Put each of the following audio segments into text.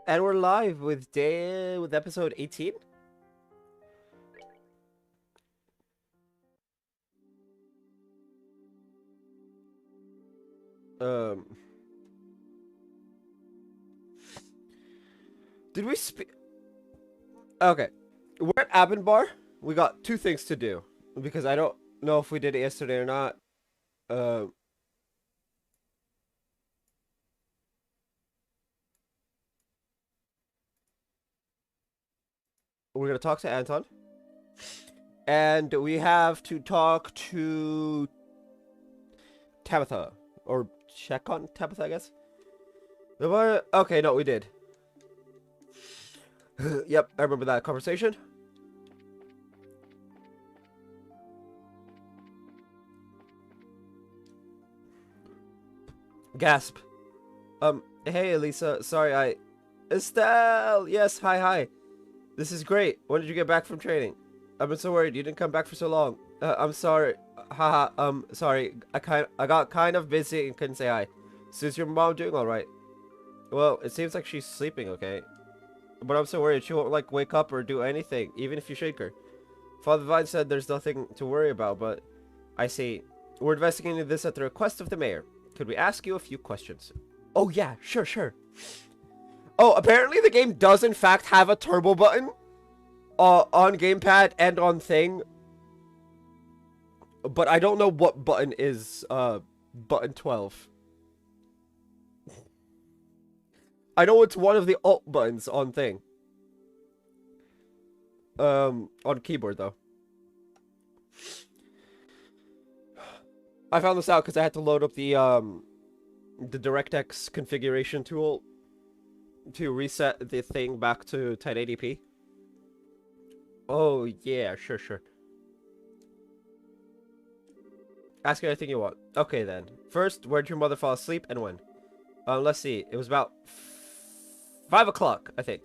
And we're live with episode 18. Um, did we speak? Okay, we're at Abinbar. We got two things to do because I don't know if we did it yesterday or not. Uh, we're gonna talk to Anton, and we have to talk to Tabitha or check on Tabitha, I guess. Okay, no, we did. Yep, I remember that conversation. Gasp. Hey, Elisa. Sorry, Estelle! Yes, hi. This is great. When did you get back from training? I've been so worried. You didn't come back for so long. I'm sorry. Haha, sorry. I got kind of busy and couldn't say hi. So is your mom doing alright? Well, it seems like she's sleeping okay. But I'm so worried she won't, like, wake up or do anything, even if you shake her. Father Vine said there's nothing to worry about, but... I see. We're investigating this at the request of the mayor. Could we ask you a few questions? Oh yeah, sure. Oh, apparently the game does in fact have a turbo button on gamepad and on thing. But I don't know what button is button 12. I know it's one of the alt buttons on thing. On keyboard though. I found this out because I had to load up the DirectX configuration tool to reset the thing back to 1080p. Oh yeah, sure. Ask anything you want. Okay then. First, where did your mother fall asleep and when? Let's see. It was about 5 o'clock, I think.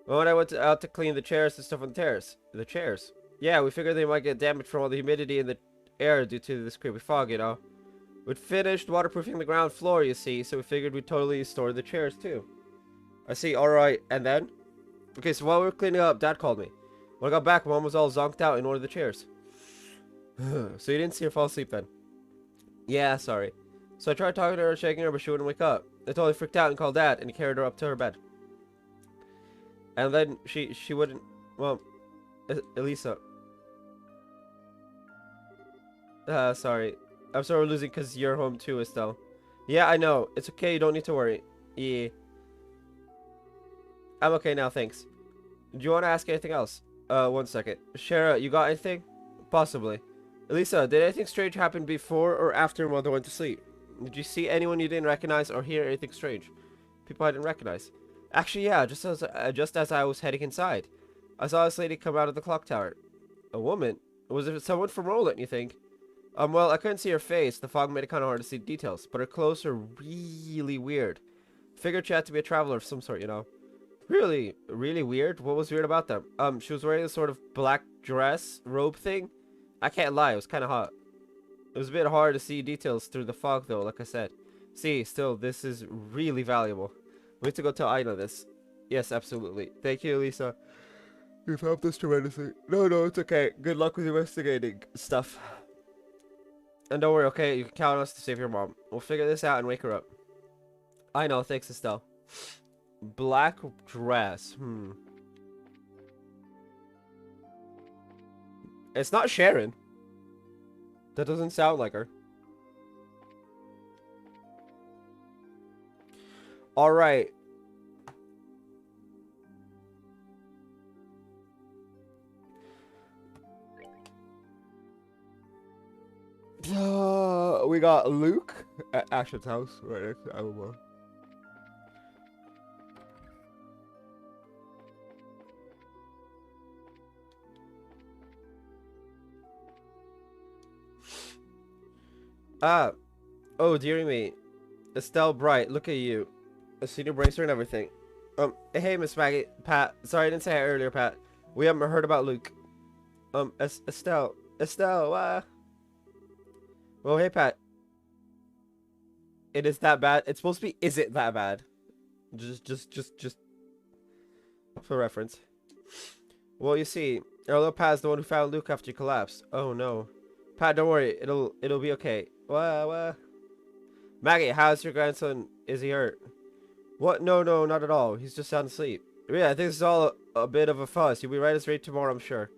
When I went out to clean the chairs and stuff on the terrace. The chairs? Yeah, we figured they might get damaged from all the humidity in the air due to this creepy fog, you know. We'd finished waterproofing the ground floor, you see, so we figured we'd totally store the chairs too. I see, alright, and then? Okay, so while we were cleaning up, Dad called me. When I got back, Mom was all zonked out in one of the chairs. So you didn't see her fall asleep then? Yeah, sorry. So I tried talking to her, shaking her, but she wouldn't wake up. I totally freaked out and called Dad, and he carried her up to her bed. And then she wouldn't... Well, Elisa. Sorry. I'm sorry we're losing because you're home too, Estelle. Yeah, I know. It's okay, you don't need to worry. Yeah. I'm okay now, thanks. Do you want to ask anything else? One second. Shara, you got anything? Possibly. Elisa, did anything strange happen before or after Mother went to sleep? Did you see anyone you didn't recognize or hear anything strange? People I didn't recognize. Actually, yeah, just as I was heading inside. I saw this lady come out of the clock tower. A woman? Was it someone from Roland, you think? Well, I couldn't see her face. The fog made it kind of hard to see details, but her clothes are really weird. Figured she had to be a traveler of some sort, you know. Really weird? What was weird about them? She was wearing a sort of black dress, robe thing. I can't lie, it was kind of hot. It was a bit hard to see details through the fog though, like I said. See, still, this is really valuable. We need to go tell Aina this. Yes, absolutely. Thank you, Lisa. You've helped us tremendously. No, it's okay. Good luck with investigating stuff. And don't worry, okay? You can count on us to save your mom. We'll figure this out and wake her up. I know, thanks, Estelle. Black dress. It's not Sharon. That doesn't sound like her. Alright. We got Luke at Ashton's house right next to Alamo. Ah, oh dearie me. Estelle Bright, look at you. A senior bracer and everything. Hey Miss Maggie, Pat. Sorry I didn't say hi earlier, Pat. We haven't heard about Luke. Estelle. Well, hey Pat. It is that bad. It's supposed to be, is it that bad? Just. for reference. Well, you see, our little Pat's the one who found Luke after he collapsed. Oh no. Pat, don't worry. It'll be okay. What? Maggie, how's your grandson? Is he hurt? What? No, not at all. He's just sound asleep. Yeah, I think this is all a bit of a fuss. He'll be right as raid tomorrow, I'm sure.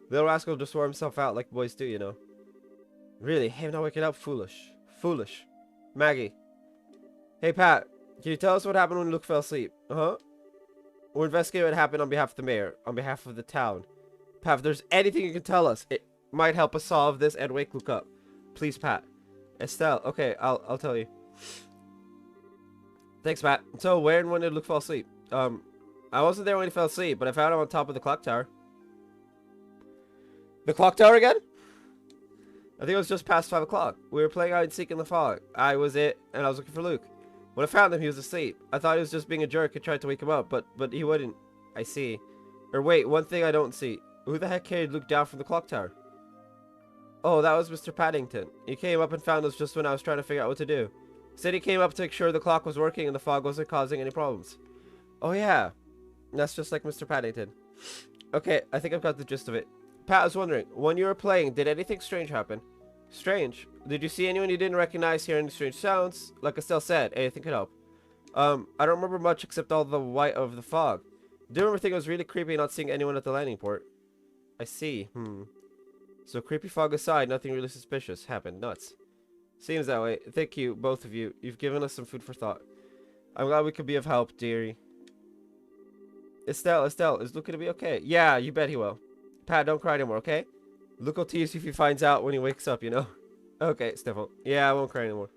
Little rascal just wore himself out like boys do, you know. Really? Him not waking up? Foolish. Foolish. Maggie. Hey, Pat. Can you tell us what happened when Luke fell asleep? Uh-huh. We're investigating what happened on behalf of the mayor. On behalf of the town. Pat, if there's anything you can tell us, it might help us solve this and wake Luke up. Please, Pat. Estelle. Okay, I'll tell you. Thanks, Pat. So, where and when did Luke fall asleep? I wasn't there when he fell asleep, but I found him on top of the clock tower. The clock tower again? I think it was just past 5 o'clock. We were playing hide and seek in the fog. I was it, and I was looking for Luke. When I found him, he was asleep. I thought he was just being a jerk and tried to wake him up, but he wouldn't. I see. Or wait, one thing I don't see. Who the heck carried Luke down from the clock tower? Oh, that was Mr. Paddington. He came up and found us just when I was trying to figure out what to do. Said he came up to make sure the clock was working and the fog wasn't causing any problems. Oh yeah. That's just like Mr. Paddington. Okay, I think I've got the gist of it. Pat, I was wondering, when you were playing, did anything strange happen? Strange? Did you see anyone you didn't recognize, hear any strange sounds? Like Estelle said, anything could help. I don't remember much except all the white of the fog. Do remember thinking it was really creepy not seeing anyone at the landing port. I see. So creepy fog aside, nothing really suspicious happened. Nuts. Seems that way. Thank you, both of you. You've given us some food for thought. I'm glad we could be of help, dearie. Estelle, is Luke gonna be okay? Yeah, you bet he will. Pat, don't cry anymore, okay? Luke will tease you if he finds out when he wakes up, you know? Okay, Steffel. Yeah, I won't cry anymore.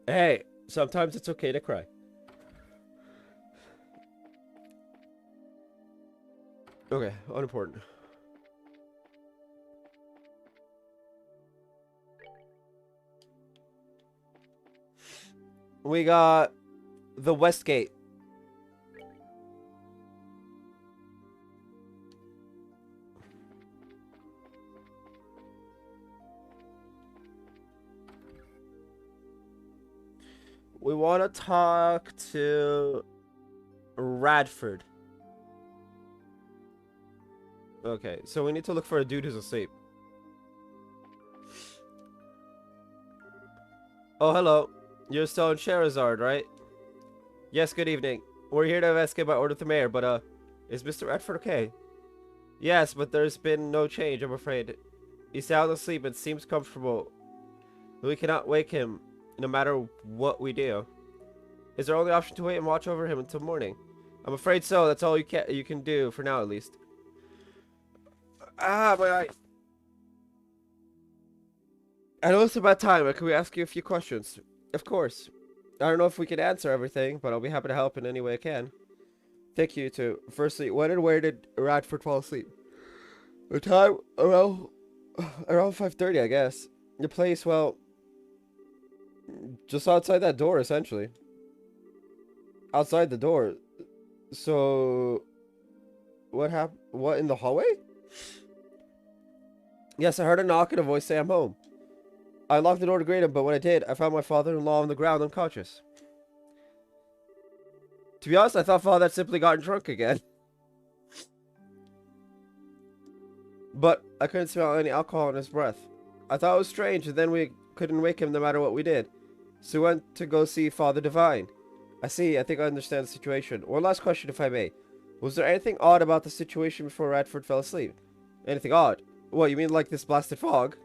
Hey, sometimes it's okay to cry. Okay, unimportant. We got the West Gate. We want to talk to Radford. Okay, so we need to look for a dude who's asleep. Oh, hello. You're still in Charizard, right? Yes, good evening. We're here to investigate by order of the mayor, but, is Mr. Radford okay? Yes, but there's been no change, I'm afraid. He's sound asleep and seems comfortable. We cannot wake him, no matter what we do. Is our only option to wait and watch over him until morning? I'm afraid so. That's all you can do, for now at least. Ah, my eye. I know it's about time, but can we ask you a few questions? Of course. I don't know if we can answer everything, but I'll be happy to help in any way I can. Thank you, too. Firstly, when and where did Radford fall asleep? The time around 5:30, I guess. The place, well, just outside that door, essentially. Outside the door. So, what happened? What, in the hallway? Yes, I heard a knock and a voice say I'm home. I locked the door to greet him, but when I did, I found my father-in-law on the ground unconscious. To be honest, I thought Father had simply gotten drunk again. But I couldn't smell any alcohol in his breath. I thought it was strange, and then we couldn't wake him no matter what we did. So we went to go see Father Divine. I see, I think I understand the situation. One last question, if I may. Was there anything odd about the situation before Radford fell asleep? Anything odd? What, you mean like this blasted fog?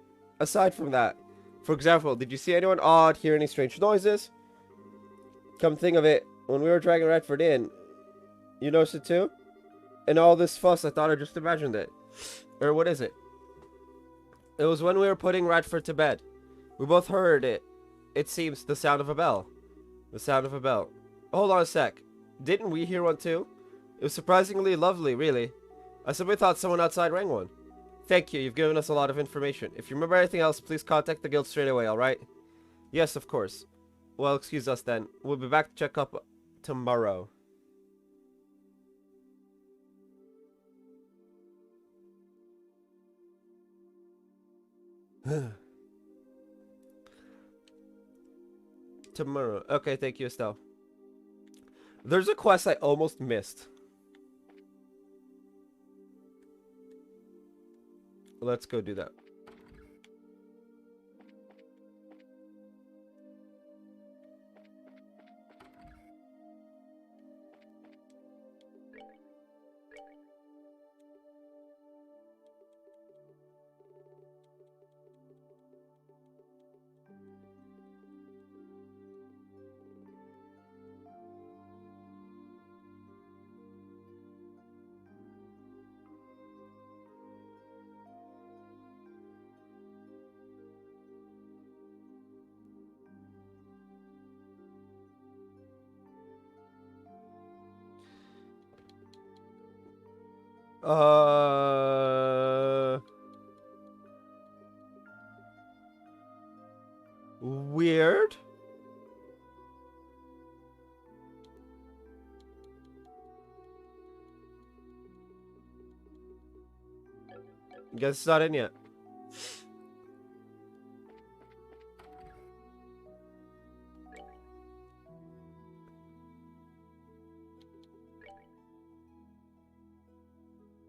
Aside from that, for example, did you see anyone odd, hear any strange noises? Come think of it, when we were dragging Radford in, you noticed it too? And all this fuss, I thought I just imagined it. Or what is it? It was when we were putting Radford to bed. We both heard it. It seems the sound of a bell. The sound of a bell. Hold on a sec. Didn't we hear one too? It was surprisingly lovely, really. I simply thought someone outside rang one. Thank you, you've given us a lot of information. If you remember anything else, please contact the guild straight away, alright? Yes, of course. Well, excuse us then. We'll be back to check up tomorrow. Tomorrow. Okay, thank you, Estelle. There's a quest I almost missed. Let's go do that. Weird. Guess it's not in yet.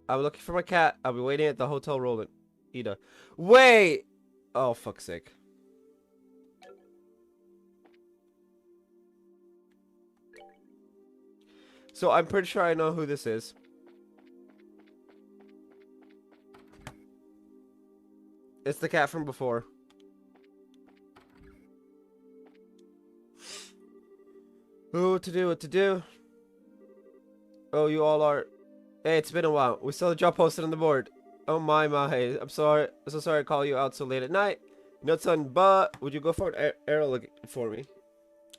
I'm looking for my cat. I'll be waiting at the hotel Roland. Ida. Wait! Oh, fuck's sake. So I'm pretty sure I know who this is. It's the cat from before. Oh, what to do, what to do? Oh, you all are... Hey, it's been a while. We saw the job posted on the board. Oh my. I'm sorry. I'm so sorry to call you out so late at night. No son, but would you go for an arrow for me?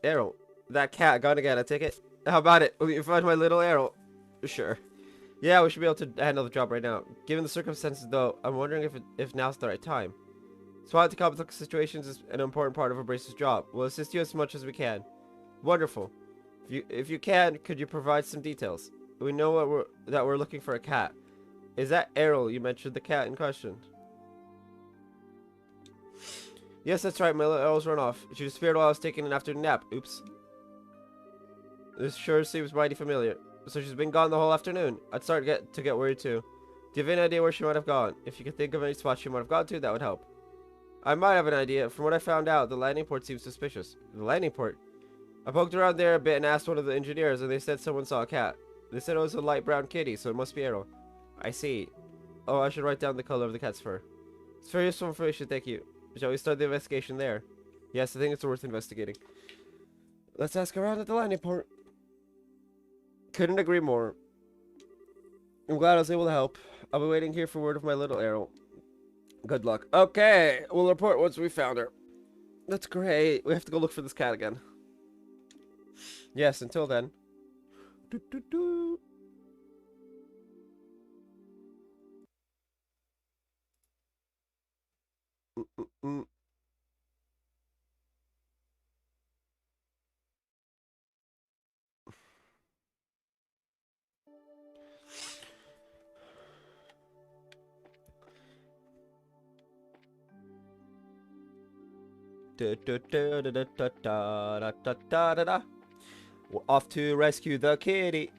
Arrow? That cat gone again, I take it? How about it? Will you find my little arrow? Sure. Yeah, we should be able to handle the job right now. Given the circumstances, though, I'm wondering if now's the right time. Swat to complex situations is an important part of a brace's job. We'll assist you as much as we can. Wonderful. If you can, could you provide some details? We know that we're looking for a cat. Is that Errol? You mentioned the cat in question. Yes, that's right. My little Errol's run off. She disappeared while I was taking an afternoon nap. Oops. This sure seems mighty familiar. So she's been gone the whole afternoon. I'd start to get worried too. Do you have any idea where she might have gone? If you could think of any spot she might have gone to, that would help. I might have an idea. From what I found out, the landing port seems suspicious. The landing port? I poked around there a bit and asked one of the engineers, and they said someone saw a cat. They said it was a light brown kitty, so it must be Errol. I see. Oh, I should write down the color of the cat's fur. It's very useful information, thank you. Shall we start the investigation there? Yes, I think it's worth investigating. Let's ask around at the landing port. Couldn't agree more. I'm glad I was able to help. I'll be waiting here for word of my little Errol. Good luck. Okay, we'll report once we found her. That's great. We have to go look for this cat again. Yes, until then. Do, do, do. Mm. We're off to rescue the kitty.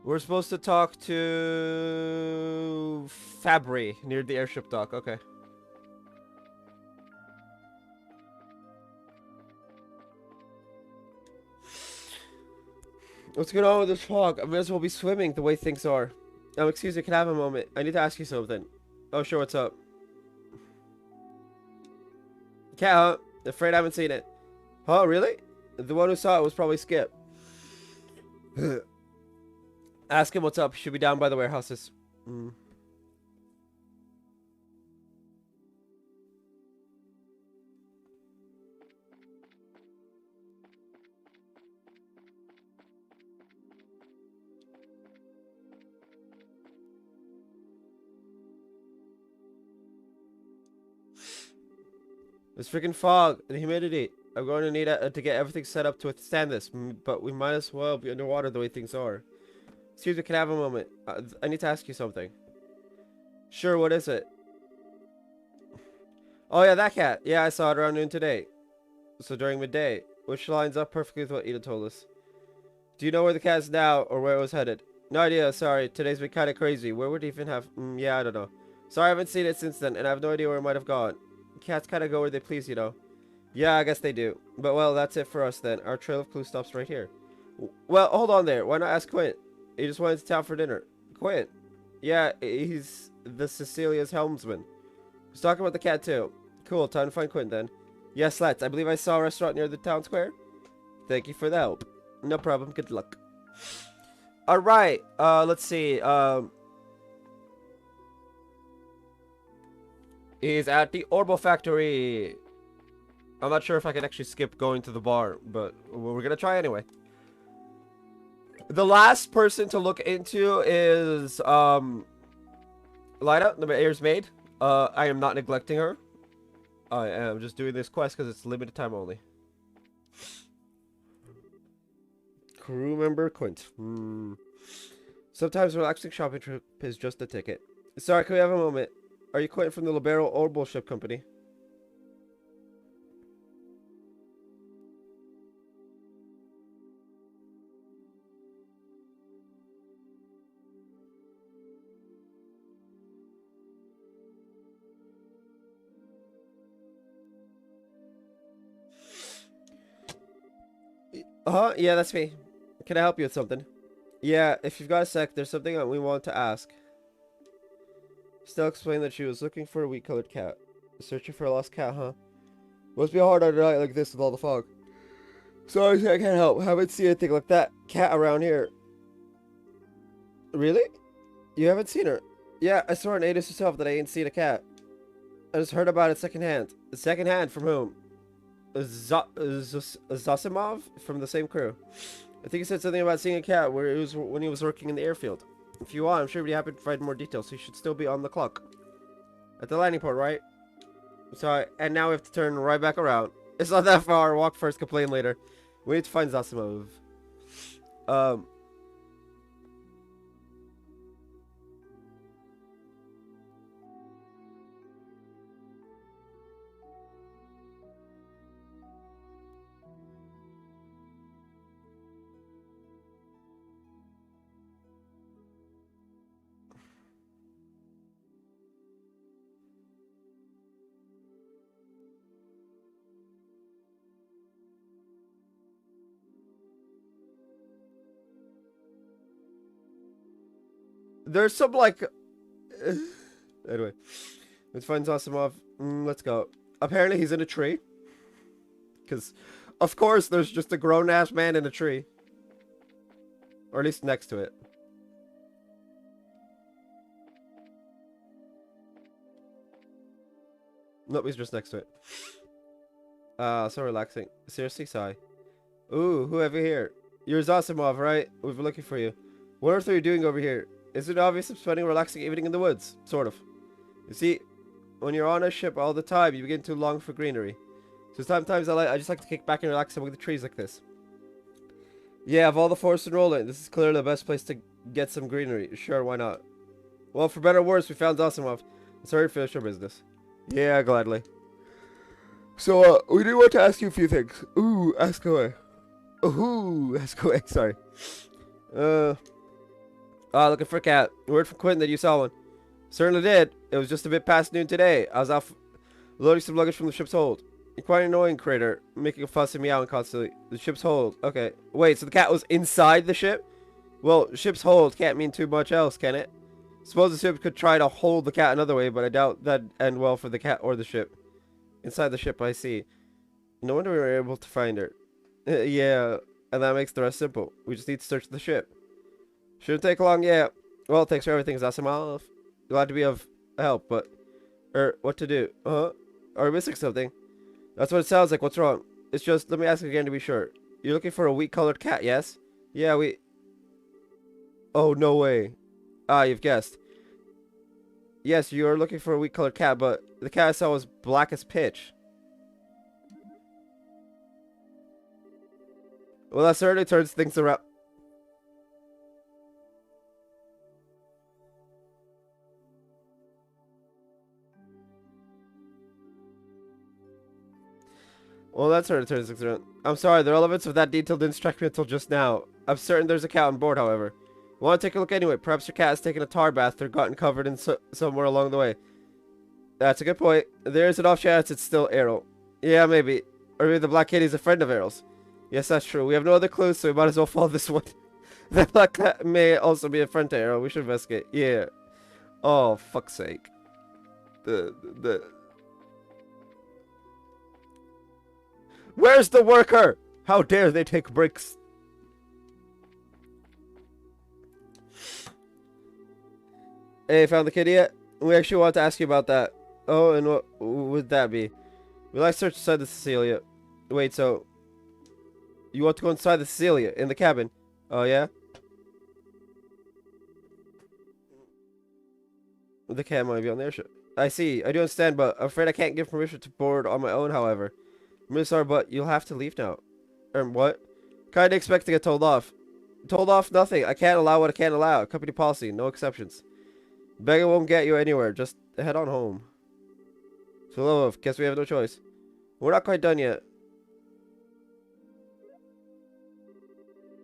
We're supposed to talk to Fabry near the airship dock. Okay. What's going on with this fog? I may as well be swimming the way things are. Excuse me, can I have a moment? I need to ask you something. Oh, sure, what's up? Cat hunt? Afraid I haven't seen it. Huh, really? The one who saw it was probably Skip. Ask him what's up. He should be down by the warehouses. This freaking fog and the humidity. I'm going to need to get everything set up to withstand this, but we might as well be underwater the way things are. Excuse me, can I have a moment? I need to ask you something. Sure, what is it? Oh yeah, that cat. Yeah, I saw it around noon today. So during midday, which lines up perfectly with what Ida told us. Do you know where the cat is now, or where it was headed? No idea, sorry. Today's been kind of crazy. Where would it even have... yeah, I don't know. Sorry, I haven't seen it since then, and I have no idea where it might have gone. Cats kind of go where they please, you know. Yeah, I guess they do. But, well, that's it for us, then. Our trail of clues stops right here. Well, hold on there. Why not ask Quint? He just went to town for dinner. Quint? Yeah, he's the Cecilia's helmsman. He's talking about the cat, too. Cool, time to find Quint, then. Yes, let's. I believe I saw a restaurant near the town square. Thank you for the help. No problem. Good luck. Alright, let's see. He's at the Orbo factory. I'm not sure if I can actually skip going to the bar, but we're gonna try anyway. The last person to look into is, Lida, the mayor's maid. I am not neglecting her. I am just doing this quest because it's limited time only. Crew member Quint. Sometimes a relaxing shopping trip is just a ticket. Sorry, can we have a moment? Are you Quint from the Libero Orbo Ship Company? Yeah, that's me. Can I help you with something? Yeah, if you've got a sec, there's something that we want to ask. Stella explained that she was looking for a wheat-colored cat. Searching for a lost cat, huh? Must be hard on a night like this with all the fog. Sorry, I can't help. Haven't seen anything like that cat around here. Really? You haven't seen her? Yeah, I saw her in Adis herself that I ain't seen a cat. I just heard about it secondhand. Secondhand from whom? Zosimov from the same crew. I think he said something about seeing a cat where it was when he was working in the airfield. If you want, I'm sure he'd be happy to provide more details. So you should still be on the clock. At the landing port, right? So, and now we have to turn right back around. It's not that far. Walk first, complain later. We need to find Zosimov. There's some like... anyway. Let's find Zosimov. Let's go. Apparently he's in a tree. Because, of course, there's just a grown-ass man in a tree. Or at least next to it. Nope, he's just next to it. So relaxing. Seriously, sigh. Ooh, who have you here? You're Zosimov, right? We've been looking for you. What on earth are you doing over here? Is it obvious I'm spending a relaxing evening in the woods? Sort of. You see, when you're on a ship all the time, you begin to long for greenery. So sometimes I just like to kick back and relax among the trees like this. Yeah, of all the forests in Roland, this is clearly the best place to get some greenery. Sure, why not? Well, for better or worse, we found Zosimov. Sorry to finish our business. Yeah, gladly. So, we do want to ask you a few things. Ooh, ask away. Ooh, ask away, sorry. Looking for a cat. Word from Quentin that you saw one. Certainly did. It was just a bit past noon today. I was out loading some luggage from the ship's hold. You're quite annoying, Crater. Making a fuss and meowing constantly. The ship's hold. Okay. Wait, so the cat was inside the ship? Well, ship's hold can't mean too much else, can it? Suppose the ship could try to hold the cat another way, but I doubt that'd end well for the cat or the ship. Inside the ship, I see. No wonder we were able to find her. Yeah, and that makes the rest simple. We just need to search the ship. Shouldn't take long, yeah. Well, thanks for everything, Zosimov. Glad to be of help, but... what to do? Are we missing something? That's what it sounds like. What's wrong? It's just, let me ask again to be sure. You're looking for a wheat-colored cat, yes? Yeah, we... Oh, no way. Ah, you've guessed. Yes, you are looking for a wheat-colored cat, but the cat I saw was black as pitch. Well, that certainly turns things around. Well, that's her turn 6 around. I'm sorry, the relevance of that detail didn't strike me until just now. I'm certain there's a cat on board, however. Want to take a look anyway? Perhaps your cat has taken a tar bath or gotten covered in somewhere along the way. That's a good point. There's an off chance it's still Errol. Yeah, maybe. Or maybe the Black Kitty's a friend of Errol's. Yes, that's true. We have no other clues, so we might as well follow this one. The Black Cat may also be a friend to Errol. We should investigate. Yeah. Oh, fuck's sake. Where's the worker? How dare they take breaks? Hey, found the kitty yet? We actually want to ask you about that. Oh, and what would that be? We like search inside the Cecilia. Wait, so you want to go inside the Cecilia in the cabin? Oh yeah. The cat might be on the airship. I see. I do understand, but I'm afraid I can't give permission to board on my own. However, I'm really sorry, but you'll have to leave now. What? Kinda expect to get told off. Told off? Nothing. I can't allow what I can't allow. Company policy. No exceptions. Begging won't get you anywhere. Just head on home. So, love, guess we have no choice. We're not quite done yet.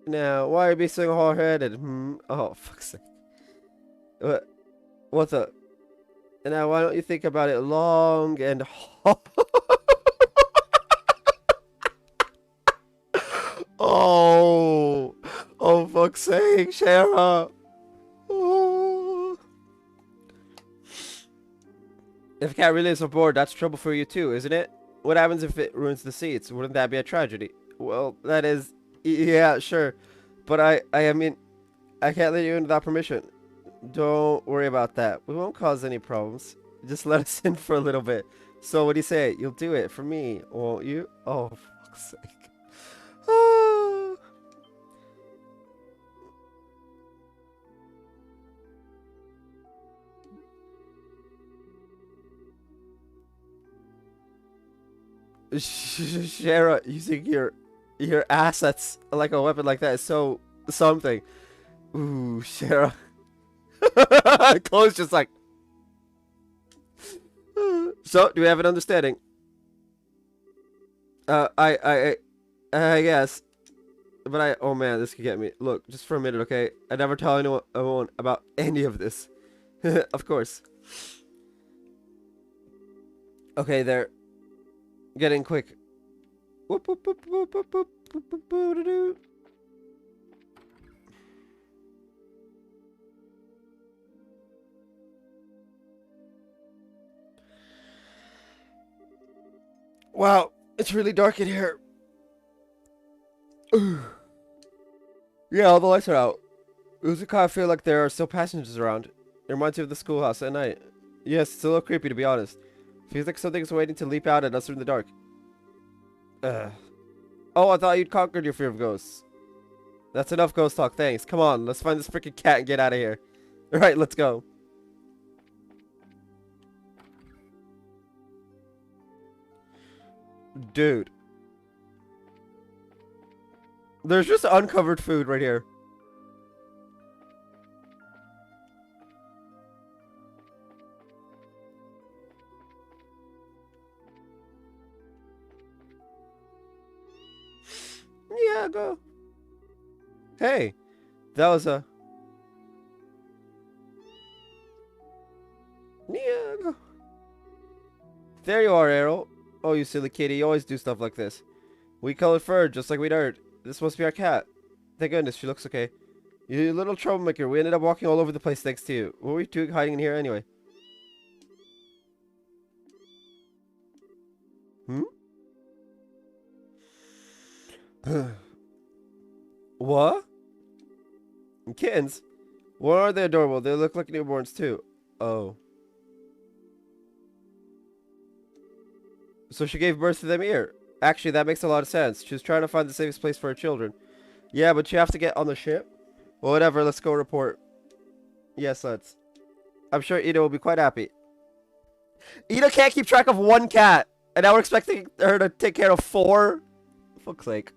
Now, why are you being so hard-headed? Oh, fuck's sake. What's up? And now, why don't you think about it long and hard? Oh, oh, fuck's sake, Shara. Oh. If a cat really is aboard, that's trouble for you too, isn't it? What happens if it ruins the seats? Wouldn't that be a tragedy? Well, that is, yeah, sure. But I mean, I can't let you in without permission. Don't worry about that. We won't cause any problems. Just let us in for a little bit. So what do you say? You'll do it for me, won't you? Oh, for fuck's sake. Shara, using your assets like a weapon like that is so something. Ooh, Shara. Chloe's just like. So, do we have an understanding? I guess. But oh man, this could get me. Look, just for a minute, okay? I never tell anyone about any of this. Of course. Okay, they're getting quick. Whoop, whoop, whoop, whoop, whoop, whoop, whoop, whoop, whoop. Wow, it's really dark in here. Yeah, all the lights are out. It was a kind of feel like there are still passengers around. It reminds me of the schoolhouse at night. Yes, it's a little creepy to be honest. Feels like something's waiting to leap out at us in the dark. Oh, I thought you'd conquered your fear of ghosts. That's enough ghost talk, thanks. Come on, let's find this freaking cat and get out of here. Alright, let's go. Dude. There's just uncovered food right here. Yeah, go. Hey, that was a... Yeah, go. There you are, Errol. Oh, you silly kitty, you always do stuff like this. We colored fur, just like we'd heard. This must be our cat. Thank goodness, she looks okay. You little troublemaker, we ended up walking all over the place thanks to you. What were you doing hiding in here anyway? Hmm? What? Kittens? What are they adorable? They look like newborns too. Oh. So she gave birth to them here. Actually, that makes a lot of sense. She was trying to find the safest place for her children. Yeah, but you have to get on the ship. Well, whatever, let's go report. Yes, let's. I'm sure Ida will be quite happy. Ida can't keep track of one cat. And now we're expecting her to take care of 4? For fuck's sake.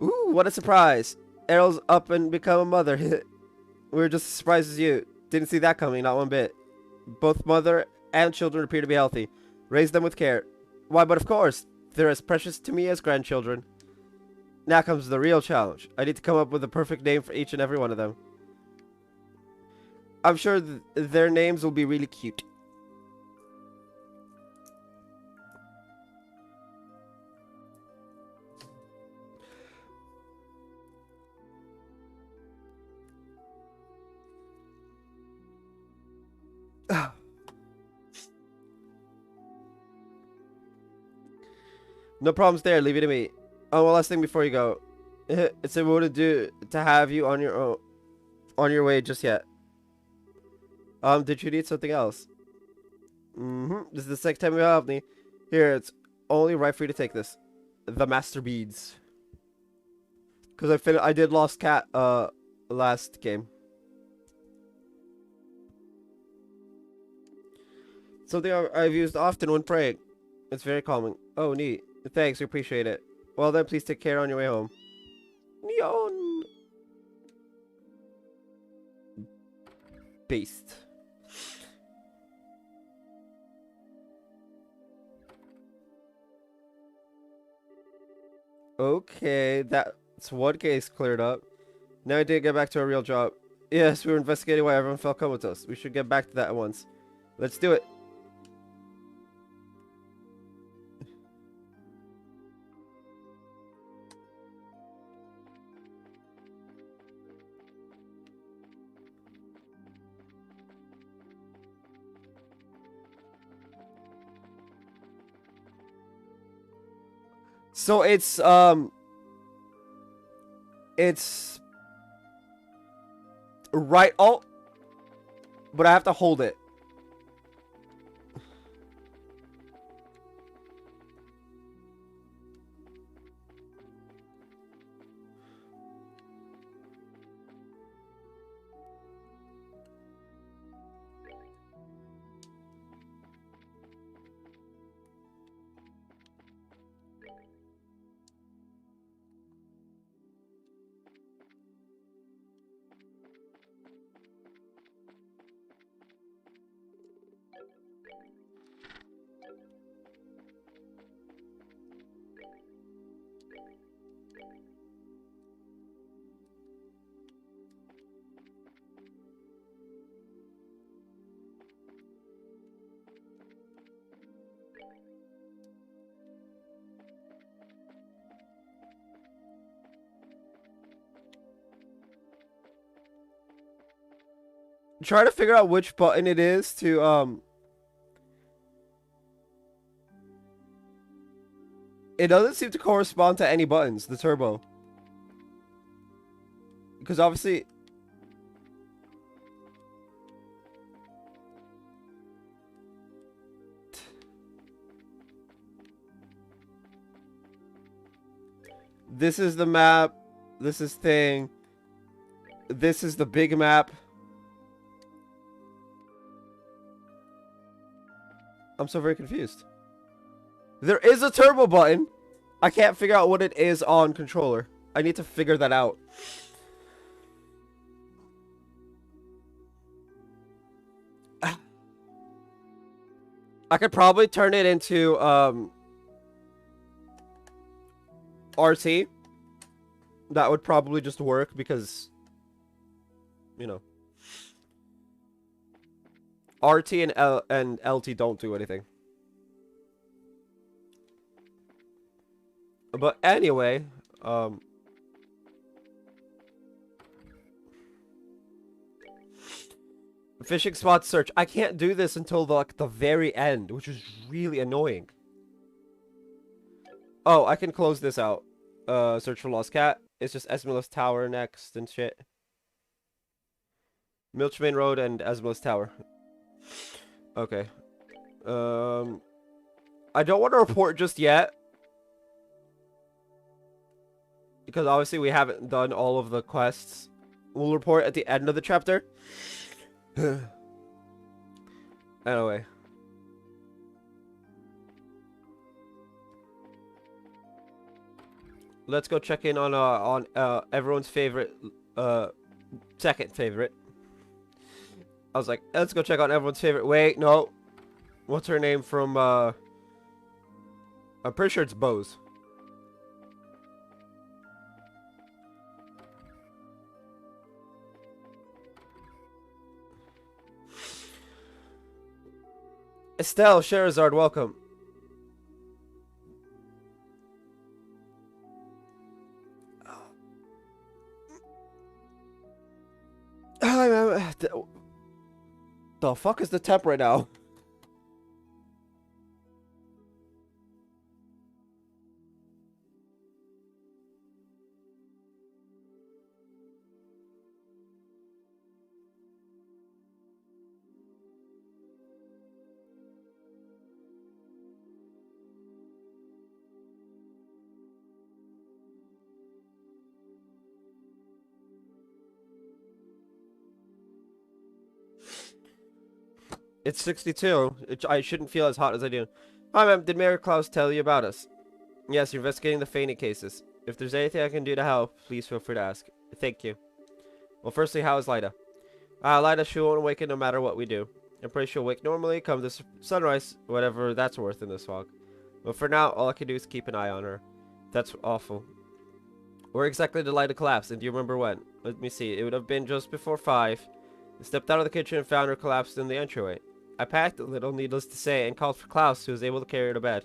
Ooh, what a surprise. Errol's up and become a mother. We were just as surprised as you. Didn't see that coming, not one bit. Both mother and children appear to be healthy. Raise them with care. Why, but of course. They're as precious to me as grandchildren. Now comes the real challenge. I need to come up with a perfect name for each and every one of them. I'm sure their names will be really cute. No problems there. Leave it to me. Oh, one last thing before you go. It's a would do to have you on your own, on your way just yet. Did you need something else? This is the second time you helped me. Here, it's only right for you to take this. The Master Beads. Because I did Lost Cat, last game. Something I've used often when praying. It's very calming. Oh, neat. Thanks, we appreciate it. Well then, please take care on your way home. Neon! Beast. Okay, that's one case cleared up. Now I did get back to our real job. Yes, we were investigating why everyone fell comatose. We should get back to that at once. Let's do it. So it's right alt, but I have to hold it. Try to figure out which button it is to it doesn't seem to correspond to any buttons, the turbo. Because obviously this is the map, this is thing, this is the big map. I'm so very confused. There is a turbo button. I can't figure out what it is on controller. I need to figure that out. I could probably turn it into RT. That would probably just work because, you know, RT and LT don't do anything. But anyway, fishing spot search. I can't do this until the very end, which is really annoying. Oh, I can close this out. Search for Lost Cat. It's just Asmodeus Tower next and shit. Milchmain Road and Asmodeus Tower. Okay. I don't want to report just yet. Because obviously we haven't done all of the quests. We'll report at the end of the chapter. Anyway. Let's go check in on everyone's favorite, second favorite. I was like, let's go check on everyone's favorite. Wait, no. What's her name from, I'm pretty sure it's Bose. Estelle, Sherazard, welcome. Hi, man. The fuck is the temp right now? It's 62. I shouldn't feel as hot as I do. Hi, ma'am. Did Mayor Klaus tell you about us? Yes, you're investigating the fainting cases. If there's anything I can do to help, please feel free to ask. Thank you. Well, firstly, how is Lyda? Lyda, she won't awaken no matter what we do. I'm pretty she'll wake normally come this sunrise, whatever that's worth in this fog. But for now, all I can do is keep an eye on her. That's awful. Where exactly did Lyda collapse, and do you remember when? Let me see. It would have been just before 5. I stepped out of the kitchen and found her collapsed in the entryway. I panicked a little, needless to say, and called for Klaus, who was able to carry her to bed.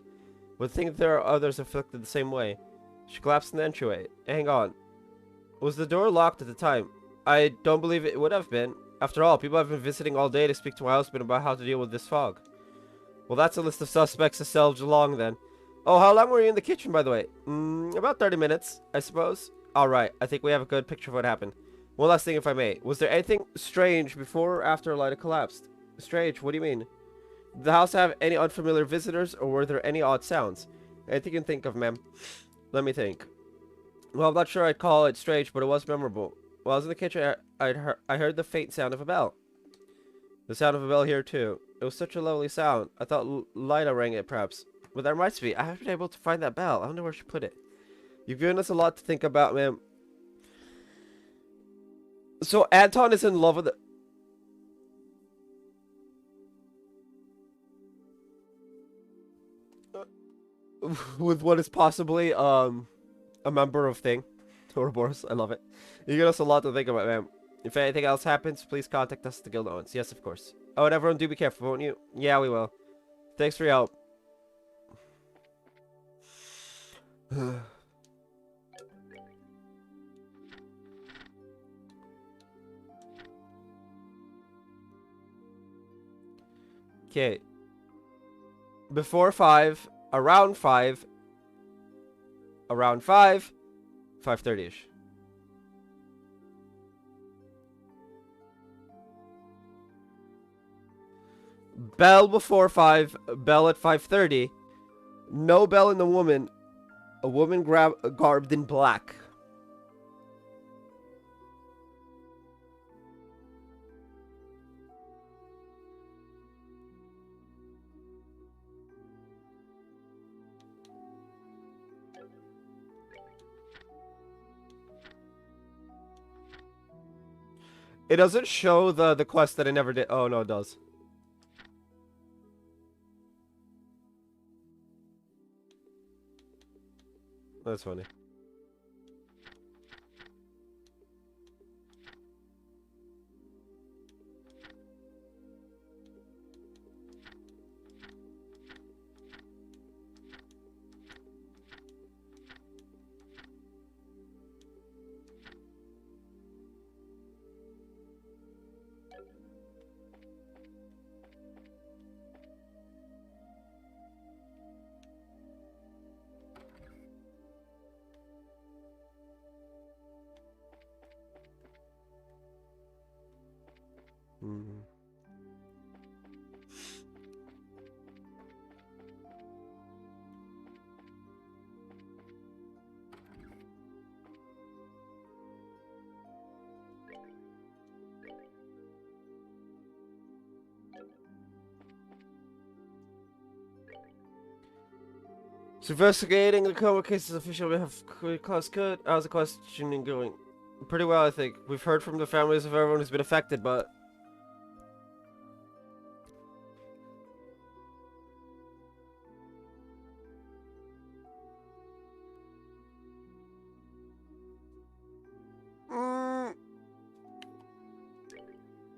But think that there are others afflicted the same way. She collapsed in the entryway. Hang on. Was the door locked at the time? I don't believe it would have been. After all, people have been visiting all day to speak to my husband about how to deal with this fog. Well, that's a list of suspects assembled along then. Oh, how long were you in the kitchen, by the way? About 30 minutes, I suppose. Alright, I think we have a good picture of what happened. One last thing, if I may. Was there anything strange before or after Lyda collapsed? Strange? What do you mean? Did the house have any unfamiliar visitors, or were there any odd sounds? Anything you can think of, ma'am? Let me think. Well, I'm not sure I'd call it strange, but it was memorable. While I was in the kitchen, I heard the faint sound of a bell. The sound of a bell here, too. It was such a lovely sound. I thought Lyda rang it, perhaps. But that reminds me, I haven't been able to find that bell. I wonder where she put it. You've given us a lot to think about, ma'am. So, Anton is in love with the... with what is possibly, a member of Thing. Ouroboros, I love it. You give us a lot to think about, ma'am. If anything else happens, please contact us at the Guild Owens. Yes, of course. Oh, and everyone do be careful, won't you? Yeah, we will. Thanks for your help. Okay. Before 5, around 5, 5:30ish. Bell before 5, bell at 5:30. No bell in the woman. A woman garbed in black. It doesn't show the quest that I never did. Oh, no, it does. That's funny. Mm. So investigating the coma cases officially have class cut. How's the questioning going? Pretty well, I think. We've heard from the families of everyone who's been affected, but...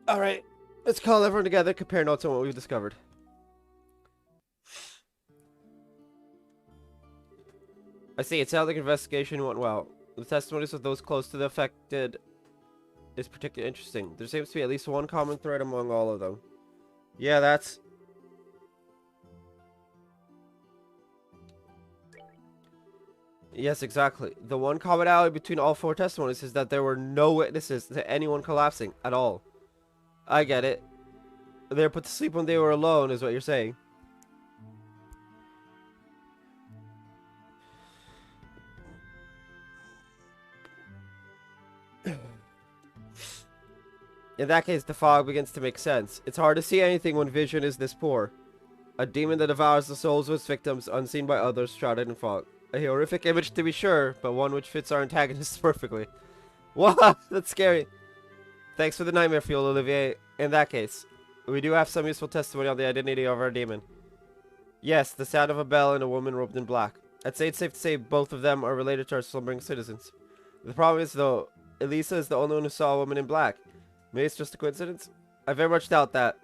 Alright, let's call everyone together, compare notes on what we've discovered. I see, it sounds like investigation went well. The testimonies of those close to the affected is particularly interesting. There seems to be at least one common thread among all of them. Yeah, that's... Yes, exactly. The one commonality between all 4 testimonies is that there were no witnesses to anyone collapsing at all. I get it. They were put to sleep when they were alone, is what you're saying. In that case, the fog begins to make sense. It's hard to see anything when vision is this poor. A demon that devours the souls of its victims, unseen by others, shrouded in fog. A horrific image to be sure, but one which fits our antagonists perfectly. Wow, that's scary. Thanks for the nightmare fuel, Olivier. In that case, we do have some useful testimony on the identity of our demon. Yes, the sound of a bell and a woman robed in black. I'd say it's safe to say both of them are related to our slumbering citizens. The problem is, though, Elisa is the only one who saw a woman in black. Maybe it's just a coincidence? I very much doubt that.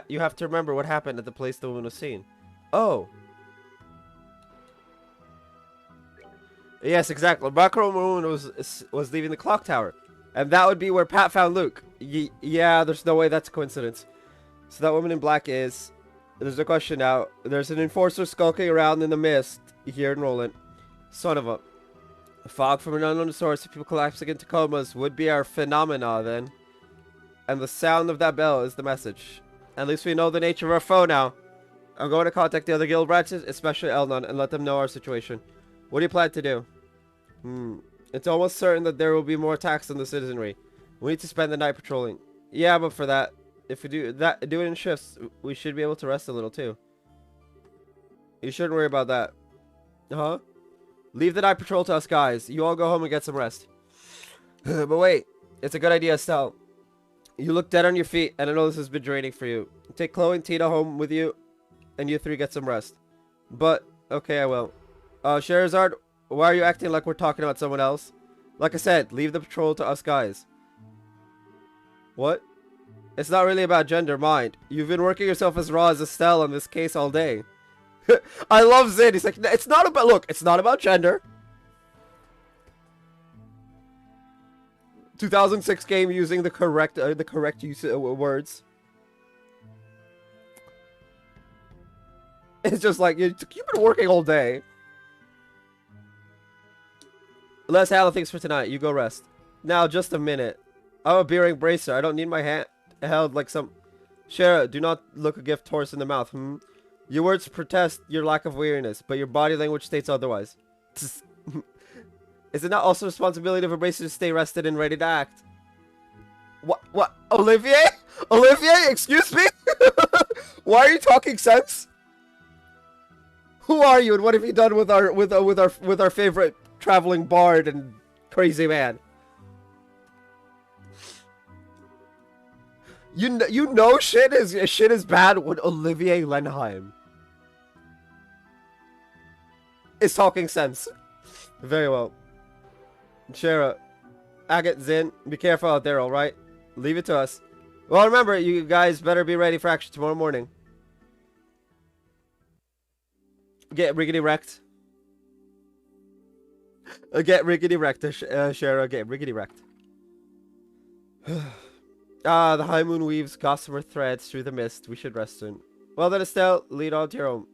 You have to remember what happened at the place the woman was seen. Oh. Yes, exactly. Macro Moon was leaving the clock tower. And that would be where Pat found Luke. Yeah, there's no way that's a coincidence. So that woman in black is... There's a question now. There's an enforcer skulking around in the mist here in Roland. Son of a... Fog from an unknown source of people collapsing into comas would be our phenomena then. And the sound of that bell is the message. At least we know the nature of our foe now. I'm going to contact the other guild branches, especially Elnon, and let them know our situation. What do you plan to do? It's almost certain that there will be more attacks on the citizenry. We need to spend the night patrolling. Yeah, but for that, if we do it in shifts, we should be able to rest a little too. You shouldn't worry about that. Huh? Leave the night patrol to us guys. You all go home and get some rest. But wait, it's a good idea, Estelle. You look dead on your feet, and I know this has been draining for you. Take Chloe and Tina home with you, and you 3 get some rest. But, okay, I will. Scheherazade, why are you acting like we're talking about someone else? Like I said, leave the patrol to us guys. What? It's not really about gender, mind. You've been working yourself as raw as Estelle on this case all day. I love Zin. He's like, it's not about, look, it's not about gender. 2006 game using the correct use of words. It's just like, you've been working all day. Let's handle things for tonight. You go rest. Now, just a minute. I'm a bearing bracer. I don't need my hand held like some... Shara, do not look a gift horse in the mouth, Your words protest your lack of weariness, but your body language states otherwise. Is it not also responsibility of a bracer to stay rested and ready to act? What? Olivier? Olivier, excuse me? Why are you talking sense? Who are you and what have you done with our favorite traveling bard and crazy man? You know shit is bad when Olivier Lenheim is talking sense. Very well. Shara, Agate, Zin, be careful out there, alright? Leave it to us. Well, remember, you guys better be ready for action tomorrow morning. Get riggedy wrecked. Get riggedy wrecked, Shara, get riggedy wrecked. The high moon weaves gossamer threads through the mist. We should rest soon. Well then, Estelle, lead on to your home.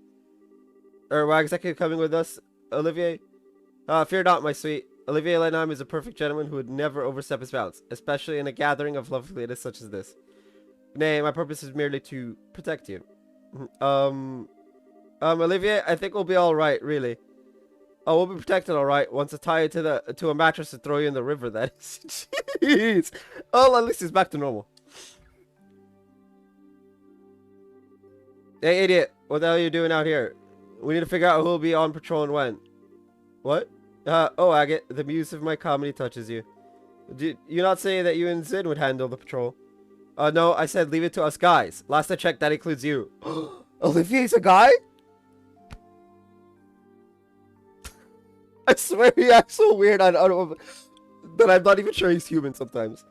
Why exactly coming with us, Olivier? Fear not, my sweet. Olivier Lenheim is a perfect gentleman who would never overstep his bounds, especially in a gathering of loveliness such as this. Nay, my purpose is merely to protect you. Olivier, I think we'll be alright, really. Oh, we'll be protected alright once I tie you to a mattress and throw you in the river, that is. Jeez. Oh, at least he's back to normal. Hey, idiot. What the hell are you doing out here? We need to figure out who will be on patrol and when. What? Oh, Agate, the muse of my comedy touches you. Did you not say that you and Zin would handle the patrol? No, I said leave it to us guys. Last I checked, that includes you. Olivier's a guy? I swear he acts so weird. I don't know, but I'm not even sure he's human sometimes.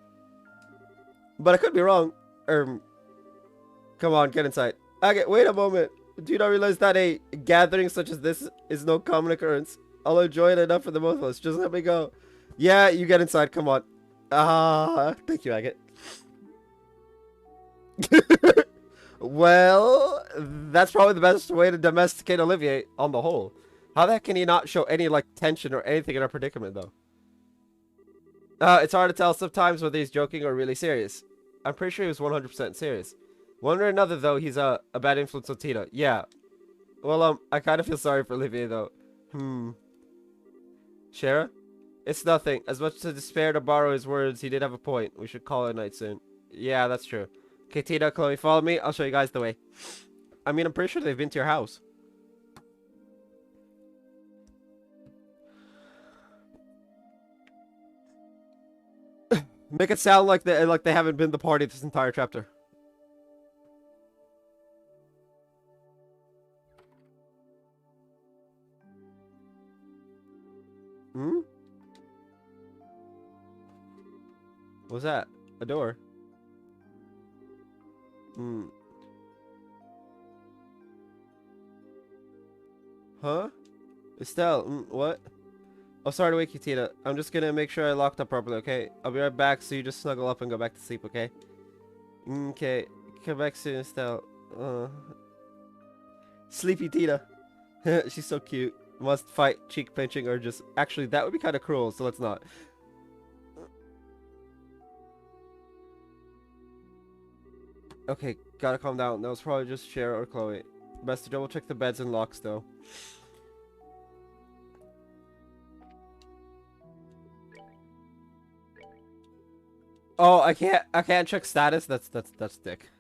But I could be wrong. Come on, get inside. Okay, wait a moment. Do you not realize that a gathering such as this is no common occurrence? I'll enjoy it enough for the both of us. Just let me go. Yeah, you get inside. Come on. Thank you, Agate. Well, that's probably the best way to domesticate Olivier on the whole. How the heck can he not show any, like, tension or anything in our predicament, though? It's hard to tell sometimes whether he's joking or really serious. I'm pretty sure he was 100% serious. One way or another, though, he's a bad influence on Tina. Yeah. Well, I kind of feel sorry for Olivier, though. Shara? It's nothing. As much to despair to borrow his words, he did have a point. We should call it a night soon. Yeah, that's true. Okay, Tina, Chloe, follow me. I'll show you guys the way. I mean, I'm pretty sure they've been to your house. Make it sound like they haven't been to the party this entire chapter. Hmm? What's that? A door? Hmm. Huh? Estelle, what? Oh, sorry to wake you, Tina. I'm just gonna make sure I locked up properly, okay? I'll be right back, so you just snuggle up and go back to sleep, okay? Okay. Come back soon, Estelle. Sleepy Tina. She's so cute. Must fight cheek pinching or just... Actually, that would be kind of cruel, so let's not. Okay, gotta calm down. That was probably just Shara or Chloe. Best to double check the beds and locks, though. Oh, I can't check status. That's dick.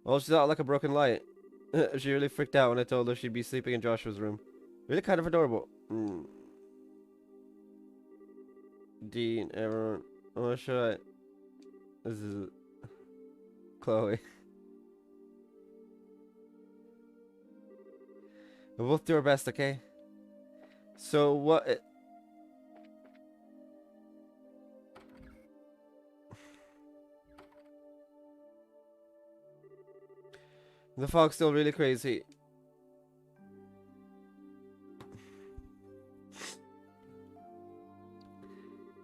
Well, she's out like a broken light. She really freaked out when I told her she'd be sleeping in Joshua's room. Really kind of adorable. Dean, everyone. Oh, should I? This is Chloe. We'll both do our best, okay? So what? The fog's still really crazy.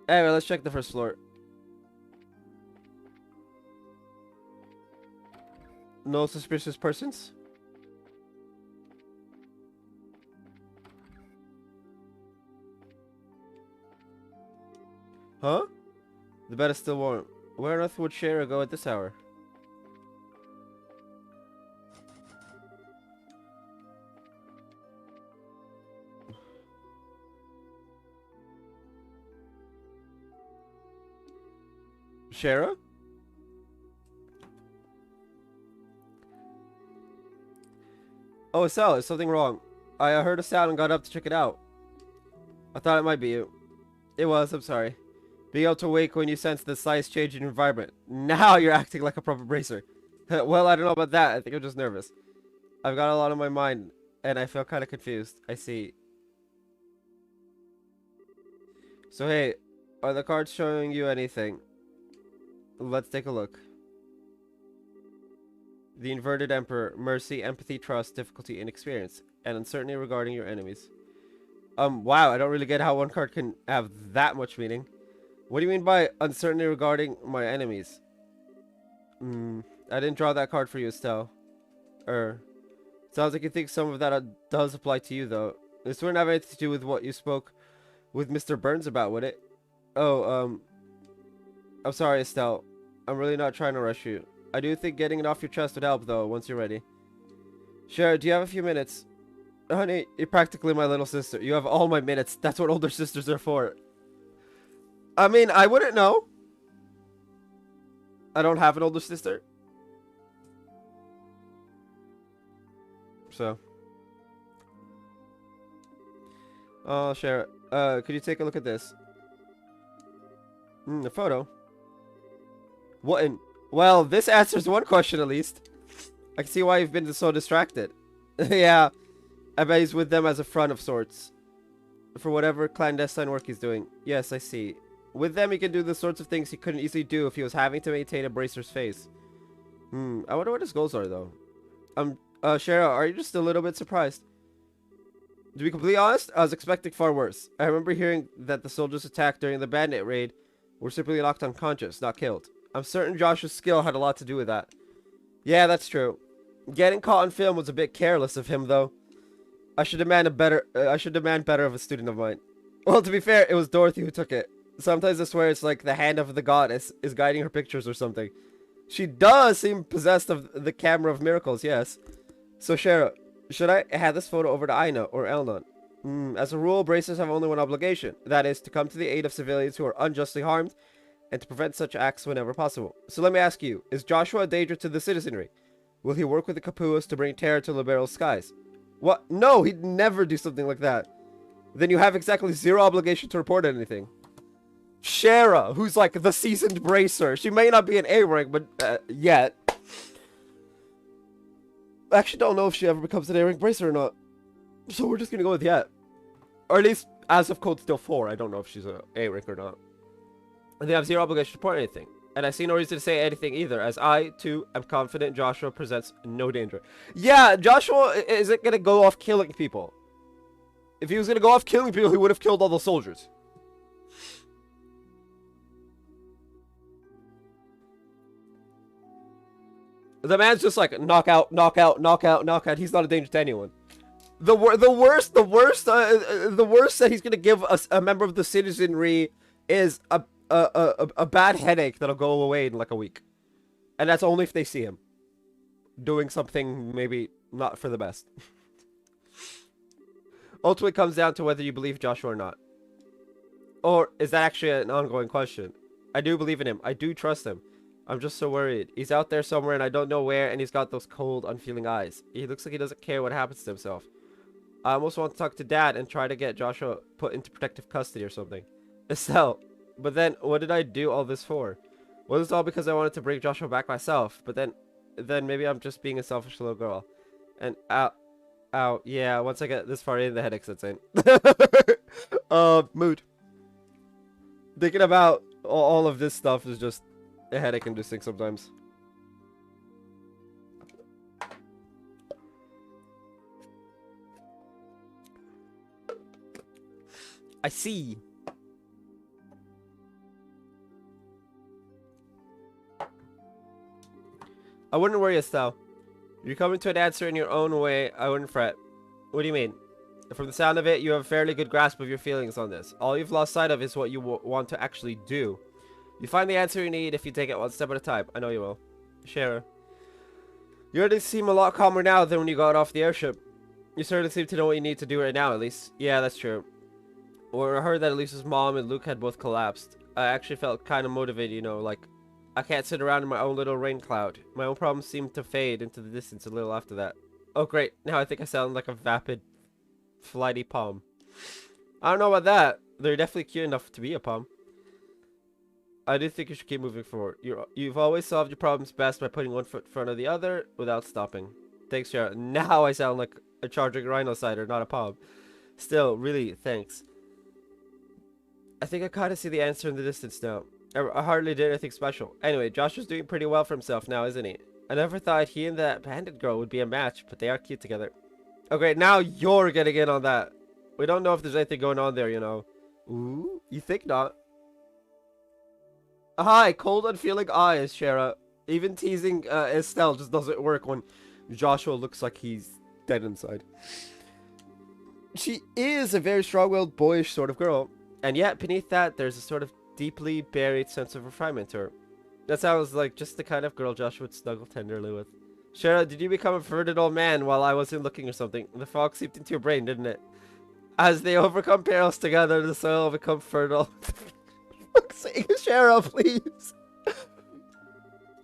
Anyway, let's check the first floor. No suspicious persons? Huh? The bed is still warm. Where on earth would Shara go at this hour? Shara? Oh, Estelle, is something wrong? I heard a sound and got up to check it out. I thought it might be you. It was, I'm sorry. Being able to wake when you sense the slightest change in your environment. Now you're acting like a proper bracer. Well, I don't know about that. I think I'm just nervous. I've got a lot on my mind, and I feel kind of confused. I see. So hey, are the cards showing you anything? Let's take a look. The Inverted Emperor, mercy, empathy, trust, difficulty, inexperience, and uncertainty regarding your enemies. Wow, I don't really get how one card can have that much meaning. What do you mean by uncertainty regarding my enemies? I didn't draw that card for you, Estelle. Sounds like you think some of that does apply to you, though. This wouldn't have anything to do with what you spoke with Mr. Burns about, would it? Oh, I'm sorry, Estelle. I'm really not trying to rush you. I do think getting it off your chest would help, though, once you're ready. Sure, do you have a few minutes? Honey, you're practically my little sister. You have all my minutes. That's what older sisters are for. I mean, I wouldn't know. I don't have an older sister. So. Oh, Shara. Could you take a look at this? The photo. What in... Well, this answers one question at least. I can see why you've been so distracted. Yeah. I bet he's with them as a front of sorts. for whatever clandestine work he's doing. Yes, I see. With them, he can do the sorts of things he couldn't easily do if he was having to maintain a bracer's face. I wonder what his goals are, though. Shara, are you just a little bit surprised? To be completely honest, I was expecting far worse. I remember hearing that the soldiers attacked during the bandit raid were simply knocked unconscious, not killed. I'm certain Josh's skill had a lot to do with that. Yeah, that's true. Getting caught on film was a bit careless of him, though. I should demand better of a student of mine. Well, to be fair, it was Dorothy who took it. Sometimes I swear it's like the hand of the goddess is guiding her pictures or something. She does seem possessed of the camera of miracles, yes. So, Shara, should I hand this photo over to Aina or Elnon? As a rule, bracers have only one obligation. That is, to come to the aid of civilians who are unjustly harmed, and to prevent such acts whenever possible. So let me ask you, is Joshua a danger to the citizenry? Will he work with the Capuas to bring terror to Liberal's skies? What? No, he'd never do something like that. Then you have exactly zero obligation to report anything. Shara, who's like the seasoned bracer. She may not be an A-rank, but yet. I actually don't know if she ever becomes an A-rank bracer or not. So we're just gonna go with yet. Or at least, as of Code Steel 4, I don't know if she's an A-rank or not. And they have zero obligation to report anything. And I see no reason to say anything either, as I, too, am confident Joshua presents no danger. Yeah, Joshua isn't gonna go off killing people. If he was gonna go off killing people, he would have killed all the soldiers. The man's just like, knock out, knock out, knock out, knock out. He's not a danger to anyone. The worst that he's gonna give us a member of the citizenry is a bad headache that'll go away in like a week, and that's only if they see him doing something maybe not for the best. Ultimately, it comes down to whether you believe Joshua or not. Or is that actually an ongoing question? I do believe in him. I do trust him. I'm just so worried. He's out there somewhere and I don't know where, and he's got those cold, unfeeling eyes. He looks like he doesn't care what happens to himself. I almost want to talk to Dad and try to get Joshua put into protective custody or something. Estelle, but then what did I do all this for? Was this all because I wanted to bring Joshua back myself? But then maybe I'm just being a selfish little girl. And ow, yeah, once I get this far in, the headache sets in. Mood. Thinking about all of this stuff is just a headache-inducing sometimes. I see. I wouldn't worry, Estelle. You're coming to an answer in your own way. I wouldn't fret. What do you mean? From the sound of it, you have a fairly good grasp of your feelings on this. All you've lost sight of is what you want to actually do. You find the answer you need if you take it one step at a time. I know you will. Shara. You already seem a lot calmer now than when you got off the airship. You certainly seem to know what you need to do right now, at least. Yeah, that's true. Or I heard that Elisa's mom and Luke had both collapsed. I actually felt kind of motivated, you know, like I can't sit around in my own little rain cloud. My own problems seemed to fade into the distance a little after that. Oh great, now I think I sound like a vapid, flighty palm. I don't know about that. They're definitely cute enough to be a palm. I do think you should keep moving forward. You've always solved your problems best by putting one foot in front of the other without stopping. Thanks, Shara. Now I sound like a charging rhino cider, not a palm. Still, really, thanks. I think I kind of see the answer in the distance now. I hardly did anything special. Anyway, Josh is doing pretty well for himself now, isn't he? I never thought he and that bandit girl would be a match, but they are cute together. Okay, now you're getting in on that. We don't know if there's anything going on there, you know. Ooh, you think not? Hi, cold unfeeling eyes, Shara. Even teasing Estelle just doesn't work when Joshua looks like he's dead inside. She is a very strong-willed, boyish sort of girl. And yet, beneath that, there's a sort of deeply buried sense of refinement to her. That sounds like just the kind of girl Joshua would snuggle tenderly with. Shara, did you become a perverted old man while I wasn't looking or something? The fog seeped into your brain, didn't it? As they overcome perils together, the soil will become fertile. Shara, please.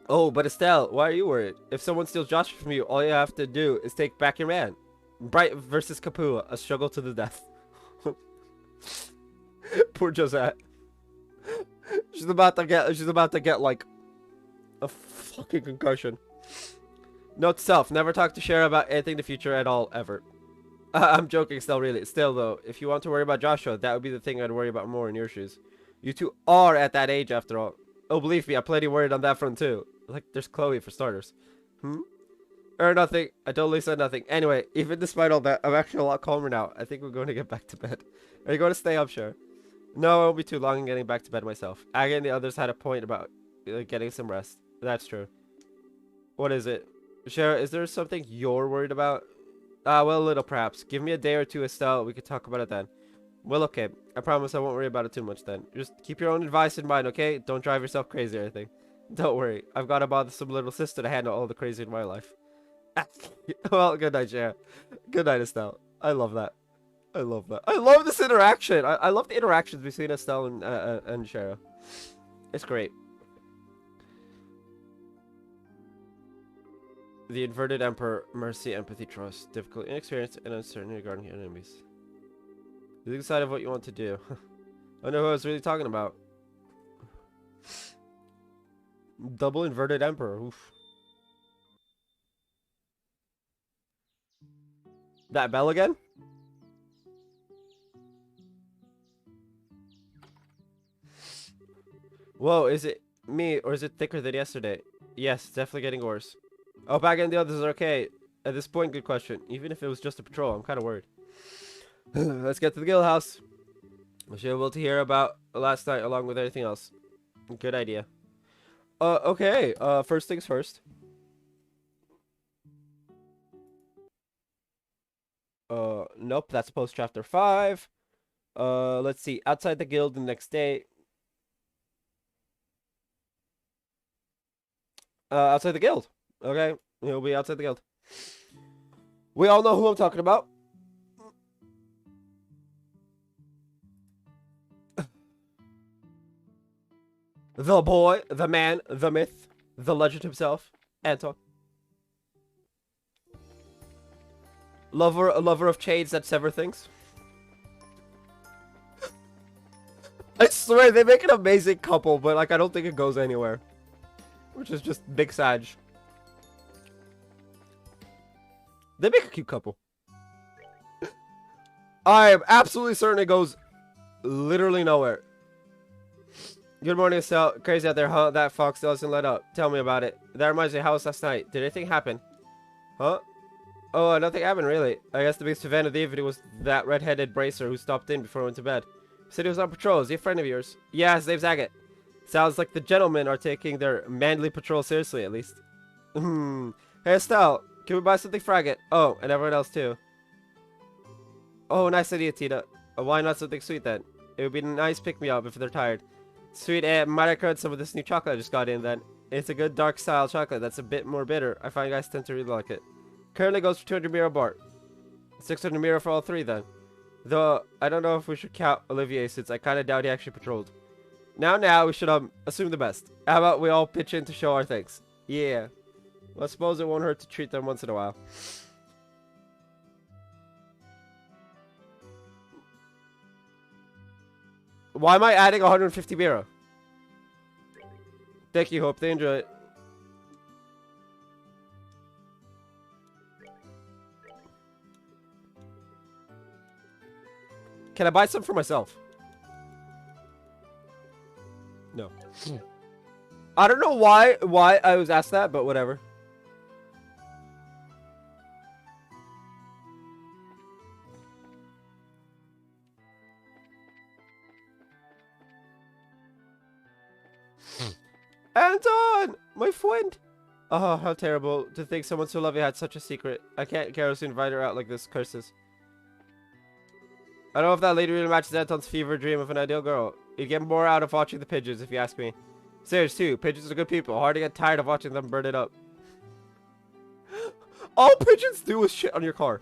Oh, but Estelle, why are you worried? If someone steals Joshua from you, all you have to do is take back your man. Bright versus Kapua, a struggle to the death. Poor Josette. She's about to get like a fucking concussion. Note to self, never talk to Shara about anything in the future at all, ever. I'm joking still, really. Still, though, if you want to worry about Joshua, that would be the thing I'd worry about more in your shoes. You two are at that age, after all. Oh, believe me, I'm plenty worried on that front, too. Like, there's Chloe, for starters. Hmm? Or nothing. I totally said nothing. Anyway, even despite all that, I'm actually a lot calmer now. I think we're going to get back to bed. Are you going to stay up, sure? No, it won't be too long in getting back to bed myself. Aga and the others had a point about getting some rest. That's true. What is it? Shara, is there something you're worried about? Well, a little perhaps. Give me a day or two, Estelle. We could talk about it then. Well, okay. I promise I won't worry about it too much then. Just keep your own advice in mind, okay? Don't drive yourself crazy or anything. Don't worry. I've got a bothersome little sister to handle all the crazy in my life. Well, good night, Shara. Good night, Estelle. I love that. I love that. I love this interaction. I love the interactions between Estelle and Shara. It's great. The inverted emperor, mercy, empathy, trust, difficult, inexperience, and uncertainty regarding your enemies. You decide what you want to do. I know who I was really talking about. Double inverted emperor. Oof. That bell again? Whoa, is it me or is it thicker than yesterday? Yes, it's definitely getting worse. Oh, back and the others are okay. At this point, good question. Even if it was just a patrol, I'm kind of worried. Let's get to the guild house. We should be able to hear about last night along with anything else. Good idea. Okay. First things first. Nope, that's post chapter 5. Let's see. Outside the guild the next day. Outside the guild. Okay. He'll be outside the guild. We all know who I'm talking about. The boy, the man, the myth, the legend himself, Anton. Lover of chains that sever things. I swear, they make an amazing couple, but like I don't think it goes anywhere. Which is just big Sag. They make a cute couple. I am absolutely certain it goes literally nowhere. Good morning, Estelle. Crazy out there, huh? That fox doesn't let up. Tell me about it. That reminds me, how was last night? Did anything happen? Huh? Oh, nothing happened, really. I guess the biggest event of the evening was that red-headed bracer who stopped in before I went to bed. Said he was on patrol. Is he a friend of yours? Yeah, his name's Agate. Sounds like the gentlemen are taking their manly patrol seriously, at least. Hey, Estelle. Can we buy something for Agate? Oh, and everyone else, too. Oh, nice idea, Tina. Why not something sweet, then? It would be a nice pick-me-up if they're tired. Sweet, might I crud some of this new chocolate I just got in, then? It's a good dark-style chocolate that's a bit more bitter. I find guys tend to really like it. Currently goes for 200 Miro bar. 600 Miro for all three, then. Though, I don't know if we should count Olivier, since I kind of doubt he actually patrolled. Now, we should assume the best. How about we all pitch in to show our thanks? Yeah. Well, I suppose it won't hurt to treat them once in a while. Why am I adding 150 Miro? Thank you, hope they enjoy it. Can I buy some for myself? No. I don't know why I was asked that, but whatever. Anton! My friend! Oh, how terrible to think someone so lovely had such a secret. I can't carelessly invite her out like this. Curses. I don't know if that lady really matches Anton's fever dream of an ideal girl. You'd get more out of watching the pigeons, if you ask me. Serious, too. Pigeons are good people. Hard to get tired of watching them burn it up. All pigeons do is shit on your car.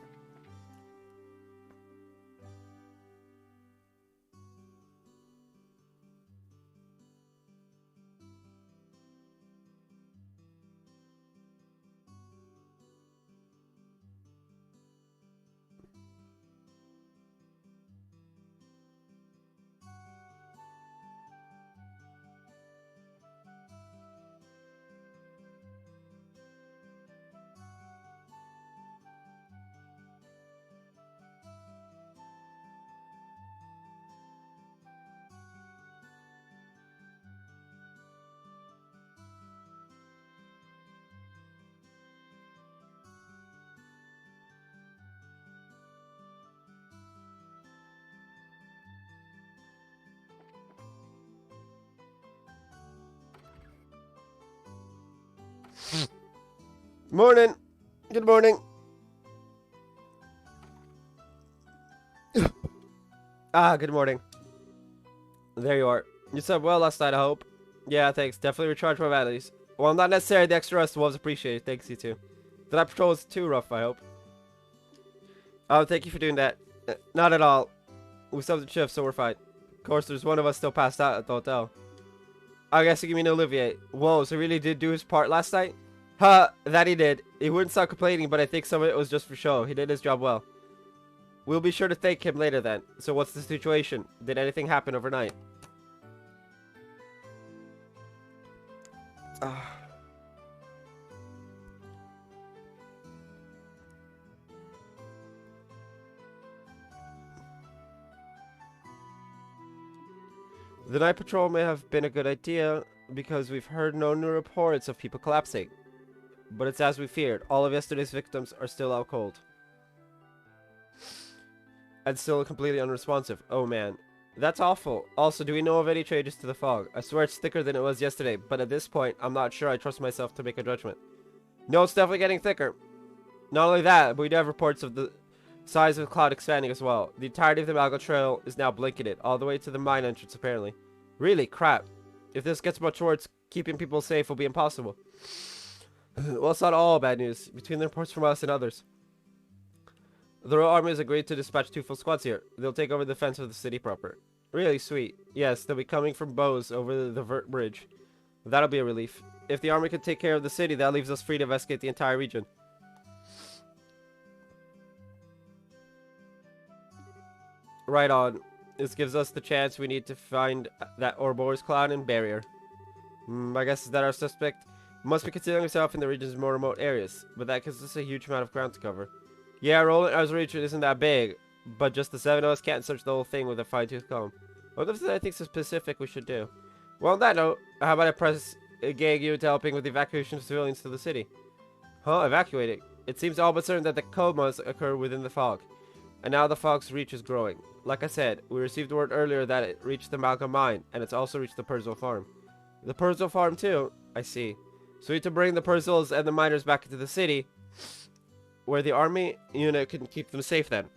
Morning. Good morning. Good morning. There you are. You slept well last night, I hope. Yeah, thanks. Definitely recharged my batteries. Well, not necessarily. The extra rest was appreciated. Thanks, you too. The night patrol was too rough, I hope. Oh, thank you for doing that. Not at all. We still have the shift, so we're fine. Of course, there's one of us still passed out at the hotel. I guess you mean Olivier. Whoa, so he really did do his part last night? Huh, that he did. He wouldn't stop complaining, but I think some of it was just for show. He did his job well. We'll be sure to thank him later then. So what's the situation? Did anything happen overnight? The night patrol may have been a good idea because we've heard no new reports of people collapsing. But it's as we feared. All of yesterday's victims are still out cold. And still completely unresponsive. Oh man. That's awful. Also, do we know of any changes to the fog? I swear it's thicker than it was yesterday, but at this point, I'm not sure I trust myself to make a judgment. No, it's definitely getting thicker. Not only that, but we do have reports of the size of the cloud expanding as well. The entirety of the Malgo Trail is now blanketed, all the way to the mine entrance apparently. Really? Crap. If this gets much worse, keeping people safe will be impossible. Well, it's not all bad news. Between the reports from us and others, the Royal Army has agreed to dispatch 2 full squads here. They'll take over the defense of the city proper. Really sweet. Yes, they'll be coming from Bose over the Vert Bridge. That'll be a relief. If the army can take care of the city, that leaves us free to investigate the entire region. Right on. This gives us the chance we need to find that Ouroboros cloud and barrier. I guess is that our suspect? Must be concealing himself in the region's more remote areas, but that gives us a huge amount of ground to cover. Yeah, Roland R's region isn't that big, but just the 7 of us can't search the whole thing with a fine-tooth comb. What if there's anything so specific we should do? Well, on that note, how about I press gag you into helping with the evacuation of civilians to the city? Huh? Evacuating? It seems all but certain that the comas occur within the fog, and now the fog's reach is growing. Like I said, we received word earlier that it reached the Malcolm mine, and it's also reached the Perzo farm. The Perzo farm too? I see. So we need to bring the Perzos and the miners back into the city, where the army unit can keep them safe then.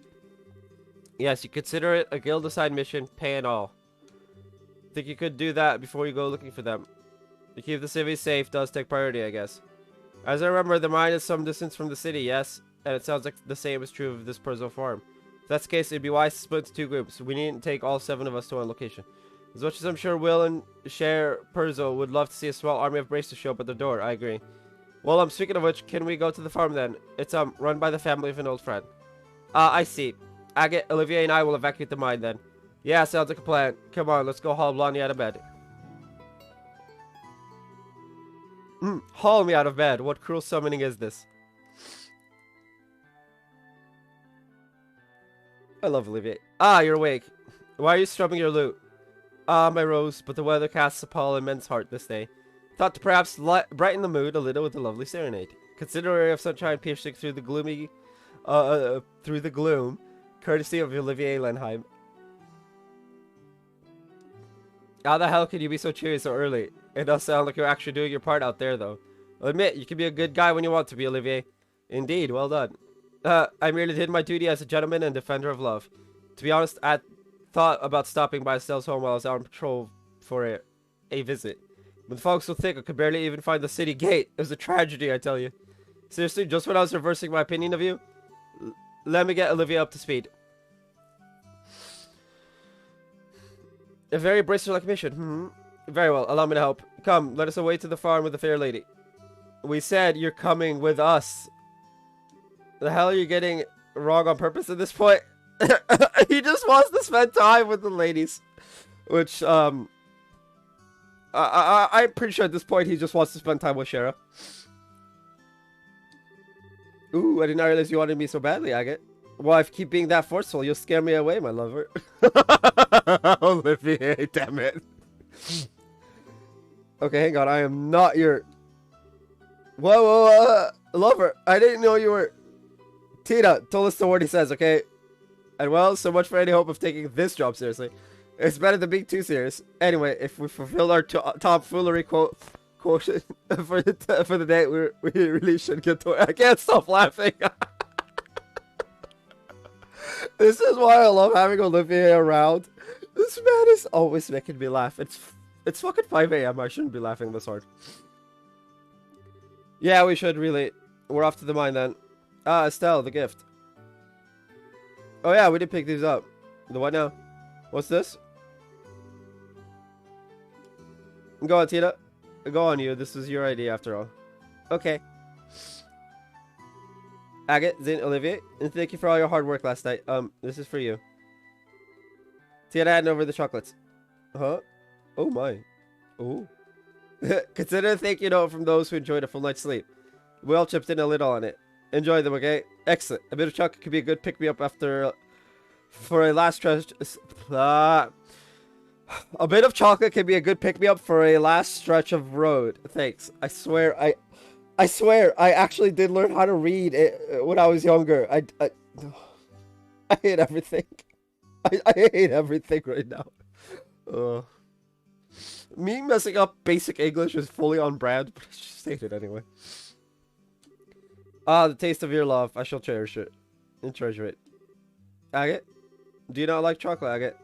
Yes, you consider it a guild-assigned mission, pay and all. Think you could do that before you go looking for them. To keep the civvies safe does take priority, I guess. As I remember, the mine is some distance from the city, yes? And it sounds like the same is true of this Perzo farm. If that's the case, it'd be wise to split into 2 groups. We needn't take all 7 of us to one location. As much as I'm sure Will and Cher Perzo would love to see a small army of bracers show up at their door, I agree. Well, speaking of which, can we go to the farm then? It's, run by the family of an old friend. I see. Agate, Olivier, and I will evacuate the mine then. Yeah, sounds like a plan. Come on, let's go haul Blondie out of bed. Haul me out of bed. What cruel summoning is this? I love Olivier. You're awake. Why are you strumming your lute? My rose, but the weather casts a pall in men's heart this day. Thought to perhaps brighten the mood a little with a lovely serenade. Consider a ray of sunshine piercing through the gloomy, through the gloom, courtesy of Olivier Lenheim. How the hell can you be so cheery so early? It does sound like you're actually doing your part out there, though. I'll admit, you can be a good guy when you want to be, Olivier. Indeed, well done. I merely did my duty as a gentleman and defender of love. To be honest, I thought about stopping by Estelle's home while I was out on patrol for a visit. But the fog's so thick I could barely even find the city gate. It was a tragedy, I tell you. Seriously, just when I was reversing my opinion of you? Let me get Olivier up to speed. A very bracer-like mission. Very well, allow me to help. Come, let us away to the farm with the fair lady. We said you're coming with us. The hell are you getting wrong on purpose at this point? He just wants to spend time with the ladies. Which, I'm pretty sure at this point he just wants to spend time with Shara. Ooh, I did not realize you wanted me so badly, Agate. Well, if you keep being that forceful, you'll scare me away, my lover. Olivier, damn it. Okay, hang on. I am not your... Whoa, lover. I didn't know you were... Tina, don't listen to what he says, okay? And well, so much for any hope of taking this job seriously. It's better than being too serious. Anyway, if we fulfill our tomfoolery quotient for the day we really should get to it. I can't stop laughing. This is why I love having Olivier around. This man is always making me laugh. It's fucking 5 a.m. I shouldn't be laughing this hard. Yeah, we should really. We're off to the mine then. Ah, Estelle, the gift. Oh yeah, we did pick these up. The what now? What's this? Go on, Tina. Go on, you. This is your idea after all. Okay. Agate, Zin, Olivier, and thank you for all your hard work last night. This is for you. Tina handing over the chocolates. Huh? Oh my. Oh. Consider a thank you note from those who enjoyed a full night's sleep. We all chipped in a little on it. Enjoy them, okay? Excellent. A bit of chocolate could be a good pick-me-up after... for a last stretch... a bit of chocolate can be a good pick-me-up for a last stretch of road. Thanks. I swear, I actually did learn how to read it when I was younger. I hate everything. I hate everything right now. Me messing up basic English is fully on brand, but I just hate it anyway. Ah, the taste of your love. I shall cherish it. And treasure it. Agate? Do you not like chocolate, Agate?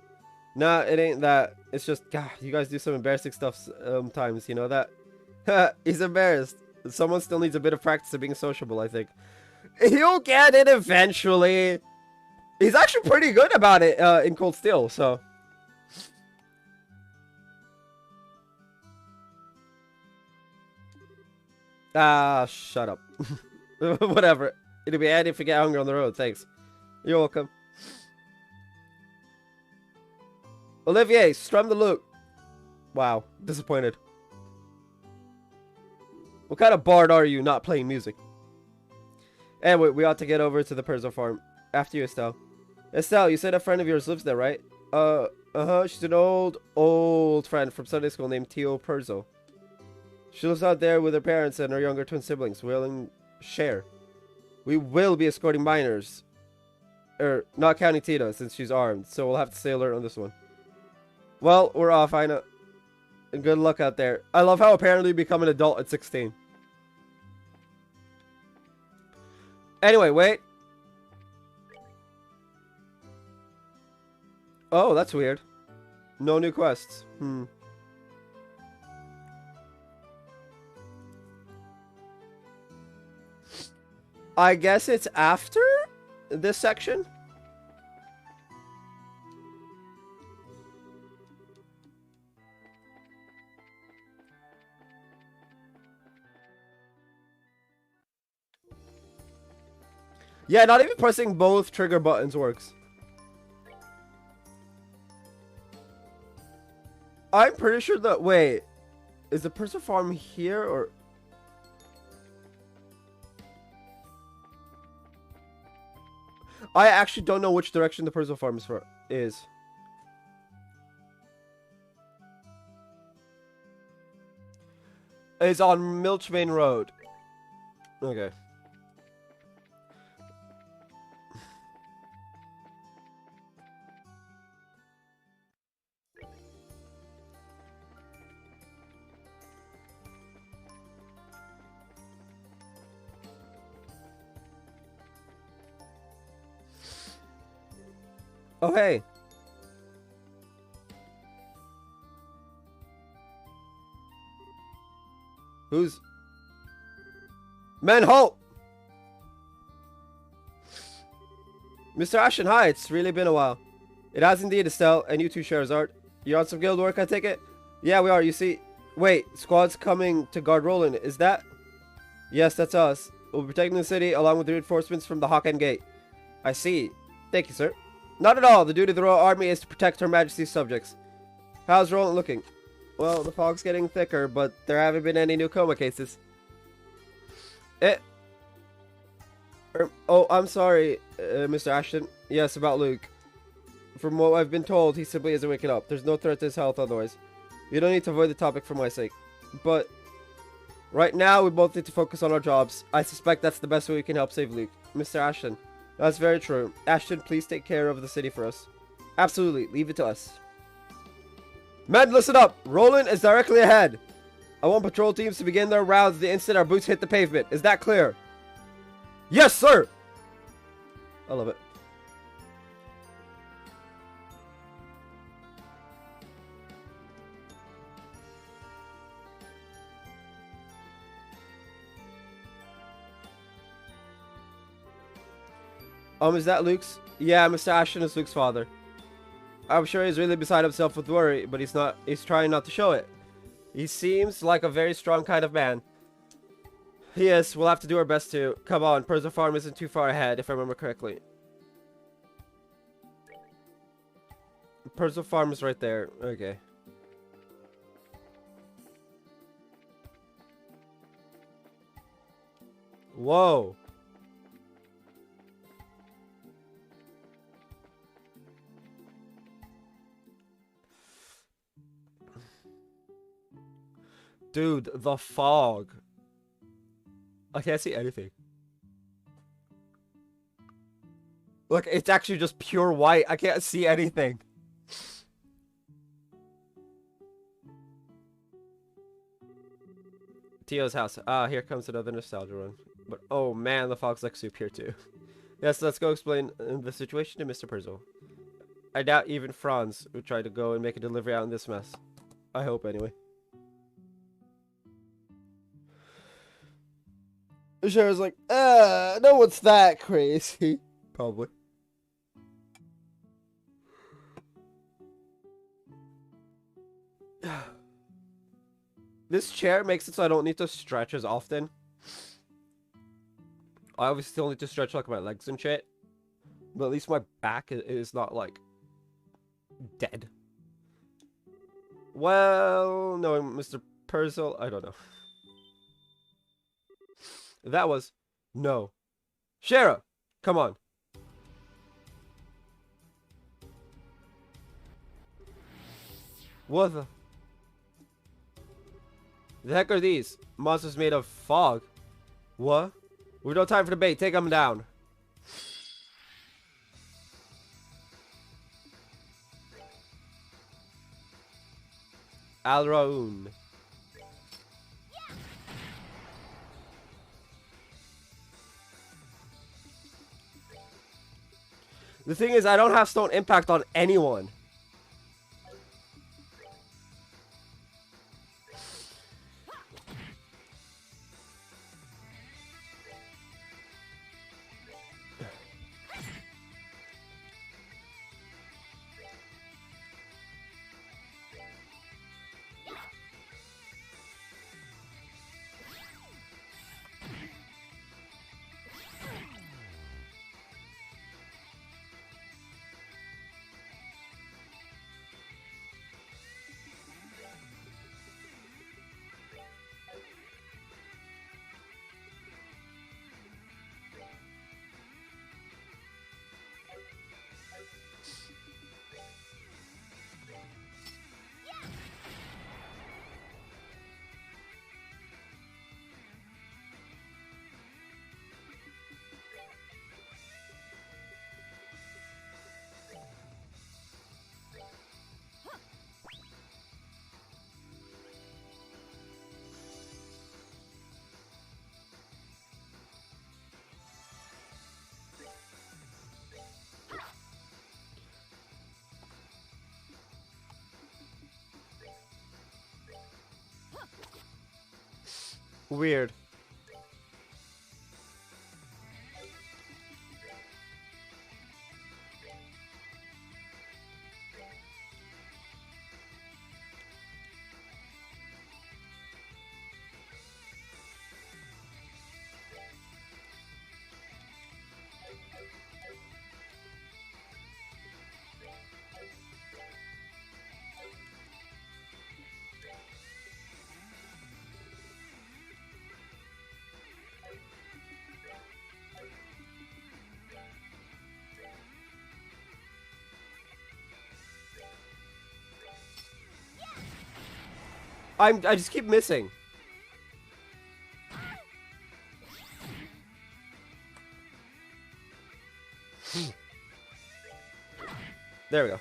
Nah, it ain't that. It's just, God, you guys do some embarrassing stuff sometimes, you know that? He's embarrassed. Someone still needs a bit of practice of being sociable, I think. He'll get it eventually. He's actually pretty good about it in Cold Steel, so... Ah, shut up. Whatever. It'll be handy if you get hungry on the road. Thanks. You're welcome. Olivier, strum the lute. Wow. Disappointed. What kind of bard are you not playing music? Anyway, we ought to get over to the Perzo farm. After you, Estelle. Estelle, you said a friend of yours lives there, right? Uh-huh. She's an old friend from Sunday school named Tio Perzo. She lives out there with her parents and her younger twin siblings, willing share. We will be escorting minors. Not counting Tina, since she's armed, so we'll have to stay alert on this one. Well, we're off, Ina. And good luck out there. I love how apparently you become an adult at 16. Anyway, wait. Oh, that's weird. No new quests. I guess it's after this section? Yeah, not even pressing both trigger buttons works. I'm pretty sure that... Wait. Is the Perzo farm here or... I actually don't know which direction the Perzo farm is. It's on Milchbane Road. Okay. Oh, hey. Who's... Men, halt! Mr. Ashton, hi. It's really been a while. It has indeed, Estelle. And you too, Sherazard. You're on some guild work, I take it? Yeah, we are. You see... Wait, squad's coming to guard Roland. Is that... Yes, that's us. We'll be protecting the city along with reinforcements from the Hawk End Gate. I see. Thank you, sir. Not at all. The duty of the Royal Army is to protect Her Majesty's subjects. How's Roland looking? Well, the fog's getting thicker, but there haven't been any new coma cases. Oh, I'm sorry, Mr. Ashton. Yes, about Luke. From what I've been told, he simply isn't waking up. There's no threat to his health otherwise. You don't need to avoid the topic for my sake. But right now, we both need to focus on our jobs. I suspect that's the best way we can help save Luke. Mr. Ashton. That's very true. Ashton, please take care of the city for us. Absolutely. Leave it to us. Men, listen up. Roland is directly ahead. I want patrol teams to begin their rounds the instant our boots hit the pavement. Is that clear? Yes, sir! I love it. Is that Luke's? Yeah, Mr. Ashton is Luke's father. I'm sure he's really beside himself with worry, but he's trying not to show it. He seems like a very strong kind of man. Yes, we'll have to do our best to. Come on, Perzo Farm isn't too far ahead, if I remember correctly. Perzo Farm is right there. Okay. Whoa. Dude, the fog. I can't see anything. Look, it's actually just pure white. I can't see anything. Tio's house. Ah, here comes another nostalgia run. But oh man, the fog's like soup here too. Yes, let's go explain the situation to Mr. Perzo. I doubt even Franz would try to go and make a delivery out in this mess. I hope anyway. Cheryl's like, no one's that crazy. Probably. This chair makes it so I don't need to stretch as often. I obviously still need to stretch like my legs and shit. But at least my back is not like dead. Well, knowing Mr. Perzo, I don't know. That was no. Shara, come on. What the heck are these? Monsters made of fog. What? We've no time for debate. Take them down. Alraun. The thing is, I don't have stone impact on anyone. Weird. I just keep missing. There we go.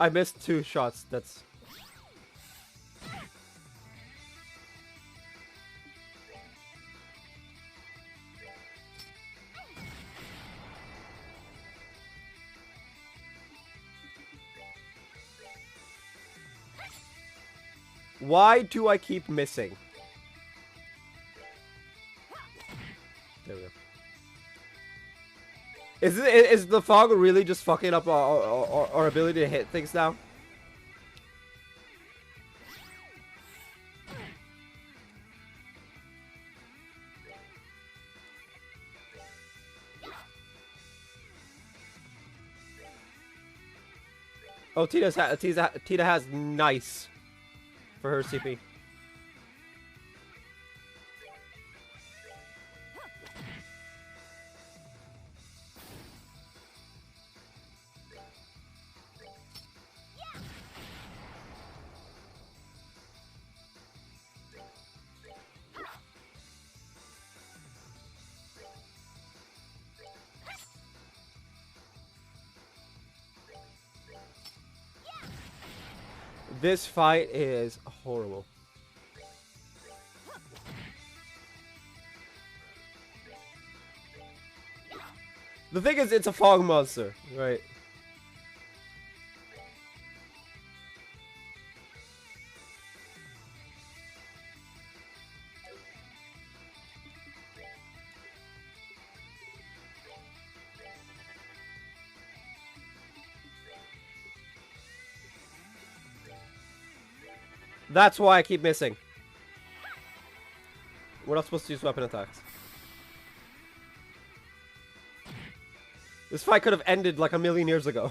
I missed 2 shots. That's... Why do I keep missing? There we go. Is the fog really just fucking up our ability to hit things now? Oh, Tina has nice for her CP. This fight is horrible. The thing is, it's a fog monster, right? That's why I keep missing. We're not supposed to use weapon attacks. This fight could have ended like a million years ago.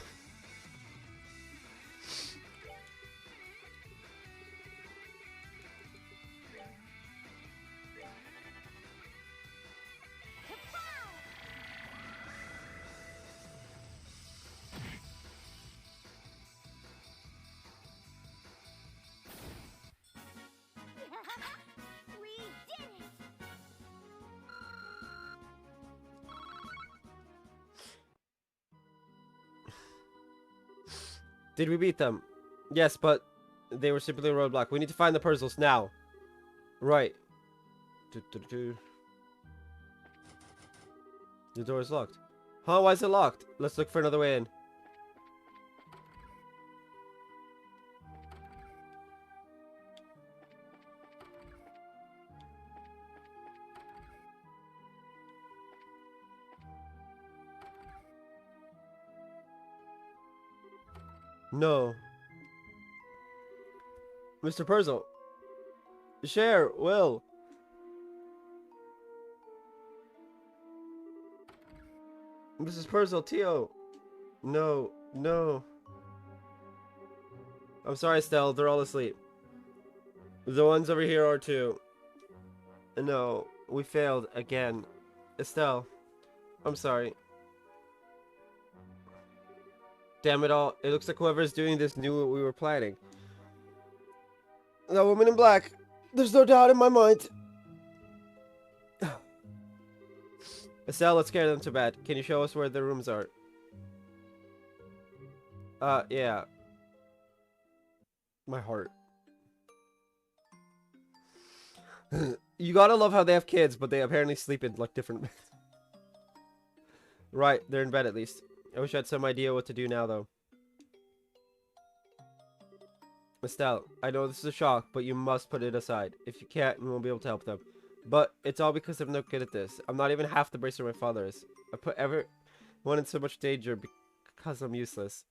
Did we beat them? Yes, but they were simply a roadblock. We need to find the puzzles now. Right. The door is locked. Huh? Why is it locked? Let's look for another way in. No. Mr. Purzel. Share, Will. Mrs. Purzel, Tio. No, no. I'm sorry, Estelle. They're all asleep. The ones over here are too. No, we failed again. Estelle, I'm sorry. Damn it all. It looks like whoever's doing this knew what we were planning. The woman in black. There's no doubt in my mind. Estelle, let's get them to bed. Can you show us where the rooms are? Yeah. My heart. You gotta love how they have kids, but they apparently sleep in, like, different beds. Right, they're in bed at least. I wish I had some idea what to do now, though. Estelle, I know this is a shock, but you must put it aside. If you can't, we won't be able to help them. But it's all because I'm not good at this. I'm not even half the bracer my father is. I put everyone in so much danger because I'm useless.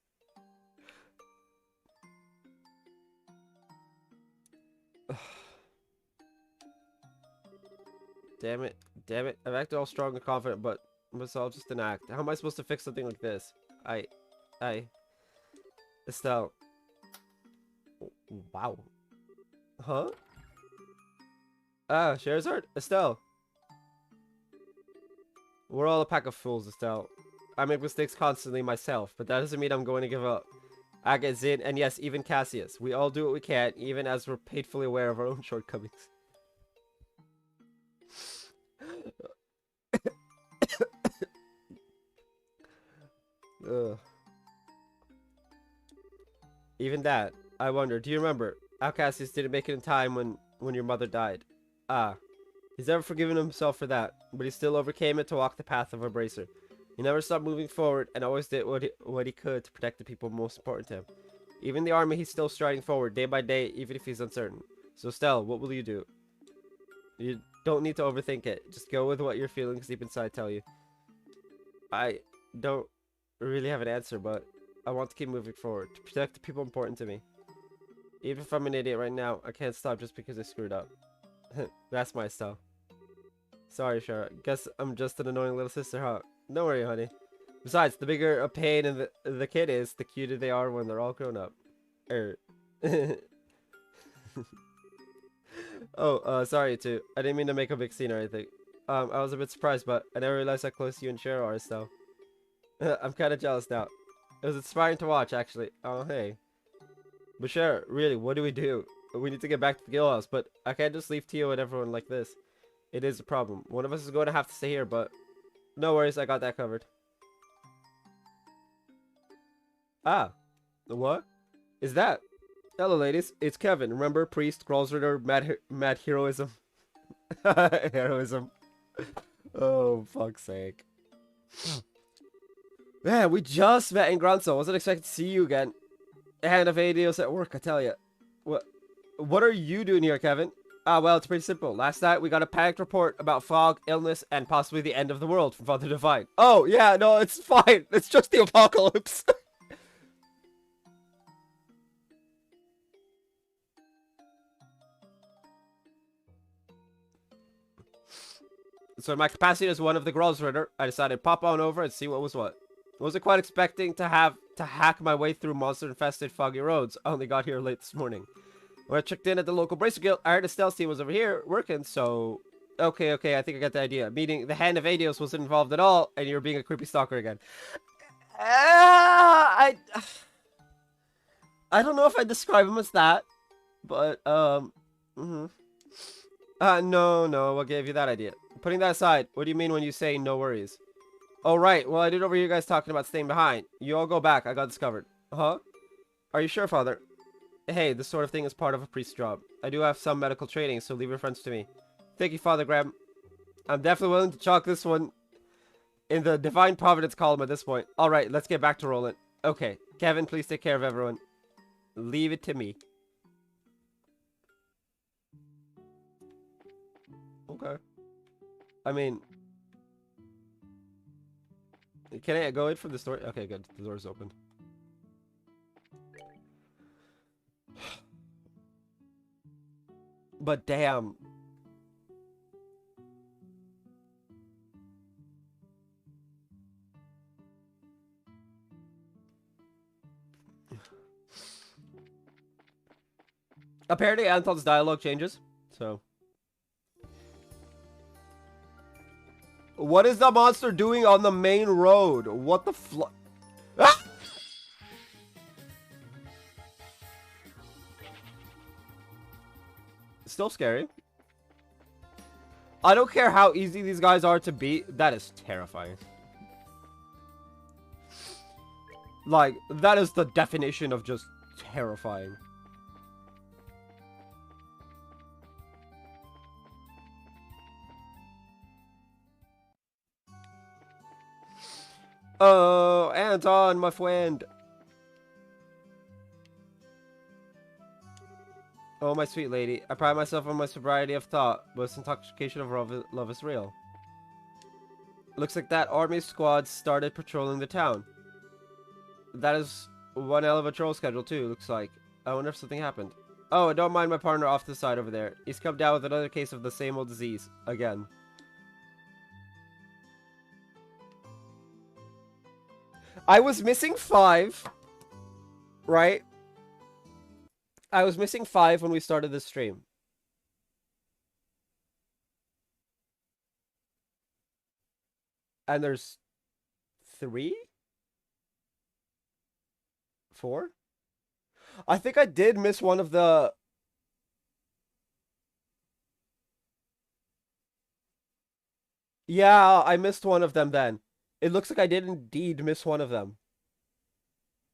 Damn it. Damn it. I've acted all strong and confident, but it's all just an act. How am I supposed to fix something like this? Estelle. Wow. Huh? Ah, Scheherazade? Estelle. We're all a pack of fools, Estelle. I make mistakes constantly myself, but that doesn't mean I'm going to give up. Aga, Zin, and yes, even Cassius. We all do what we can, even as we're painfully aware of our own shortcomings. Ugh. Even that. I wonder, do you remember? Alcassius didn't make it in time when your mother died. Ah. He's never forgiven himself for that, but he still overcame it to walk the path of Embracer. He never stopped moving forward and always did what he could to protect the people most important to him. Even the army, he's still striding forward day by day, even if he's uncertain. So, Stell, what will you do? You don't need to overthink it. Just go with what your feelings deep inside tell you. I don't really have an answer, but I want to keep moving forward, to protect the people important to me. Even if I'm an idiot right now, I can't stop just because I screwed up. That's my style. Sorry, Shara. Guess I'm just an annoying little sister, huh? Don't worry, honey. Besides, the bigger a pain in the kid is, the cuter they are when they're all grown up. Oh, sorry, too. I didn't mean to make a big scene or anything. I was a bit surprised, but I never realized how close you and Shara are, so. I'm kind of jealous now. It was inspiring to watch, actually. Oh, hey. But Shara, really, what do? We need to get back to the guild house, but I can't just leave Tio and everyone like this. It is a problem. One of us is going to have to stay here, but no worries, I got that covered. Ah, what is that? Hello, ladies. It's Kevin. Remember, priest, Grolsritter, mad heroism, heroism. Oh, fuck's sake. Man, we just met in Grunso. Wasn't expecting to see you again. Hand of Adios at work, I tell you. What are you doing here, Kevin? Ah, well, it's pretty simple. Last night, we got a panicked report about fog, illness, and possibly the end of the world from Father Divine. Oh, yeah, no, it's fine. It's just the apocalypse. So in my capacity as one of the Grolsritter, I decided to pop on over and see what was what. Wasn't quite expecting to have to hack my way through monster-infested foggy roads. I only got here late this morning. When I checked in at the local Bracer Guild, I heard Estelle's team was over here working, so... Okay, I think I got the idea. Meaning, the Hand of Adios wasn't involved at all, and you're being a creepy stalker again. I don't know if I describe him as that, but, no, what gave you that idea? Putting that aside, what do you mean when you say no worries? Oh, right, well, I did overhear you guys talking about staying behind. You all go back, I got this covered. Huh? Are you sure, Father? Hey, this sort of thing is part of a priest's job. I do have some medical training, so leave your friends to me. Thank you, Father Graham. I'm definitely willing to chalk this one in the Divine Providence column at this point. Alright, let's get back to rolling. Okay, Kevin, please take care of everyone. Leave it to me. Okay. I mean... Can I go in from the store? Okay, good. The door's open. But damn. Apparently Anton's dialogue changes, so. What is the monster doing on the main road? What the ah! Still scary. I don't care how easy these guys are to beat. That is terrifying. Like, that is the definition of just terrifying. Oh, Anton, my friend. Oh, my sweet lady. I pride myself on my sobriety of thought, but this intoxication of love is real. Looks like that army squad started patrolling the town. That is one hell of a troll schedule, too, looks like. I wonder if something happened. Oh, don't mind my partner off to the side over there. He's come down with another case of the same old disease. Again. I was missing 5. Right? I was missing 5 when we started this stream. And there's 3? 4? I think I did miss one of the... Yeah, I missed one of them then. It looks like I did indeed miss one of them.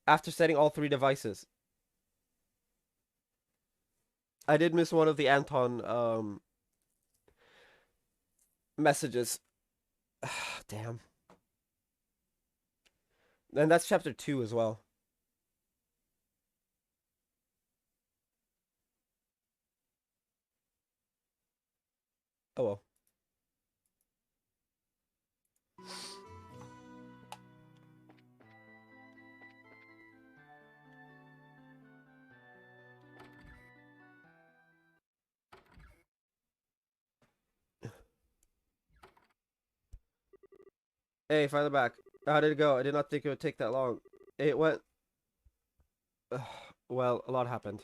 After setting all 3 devices. I did miss one of the Anton messages. Damn. And that's chapter 2 as well. Oh well. Hey, finally back. How did it go? I did not think it would take that long. It went. Well, a lot happened.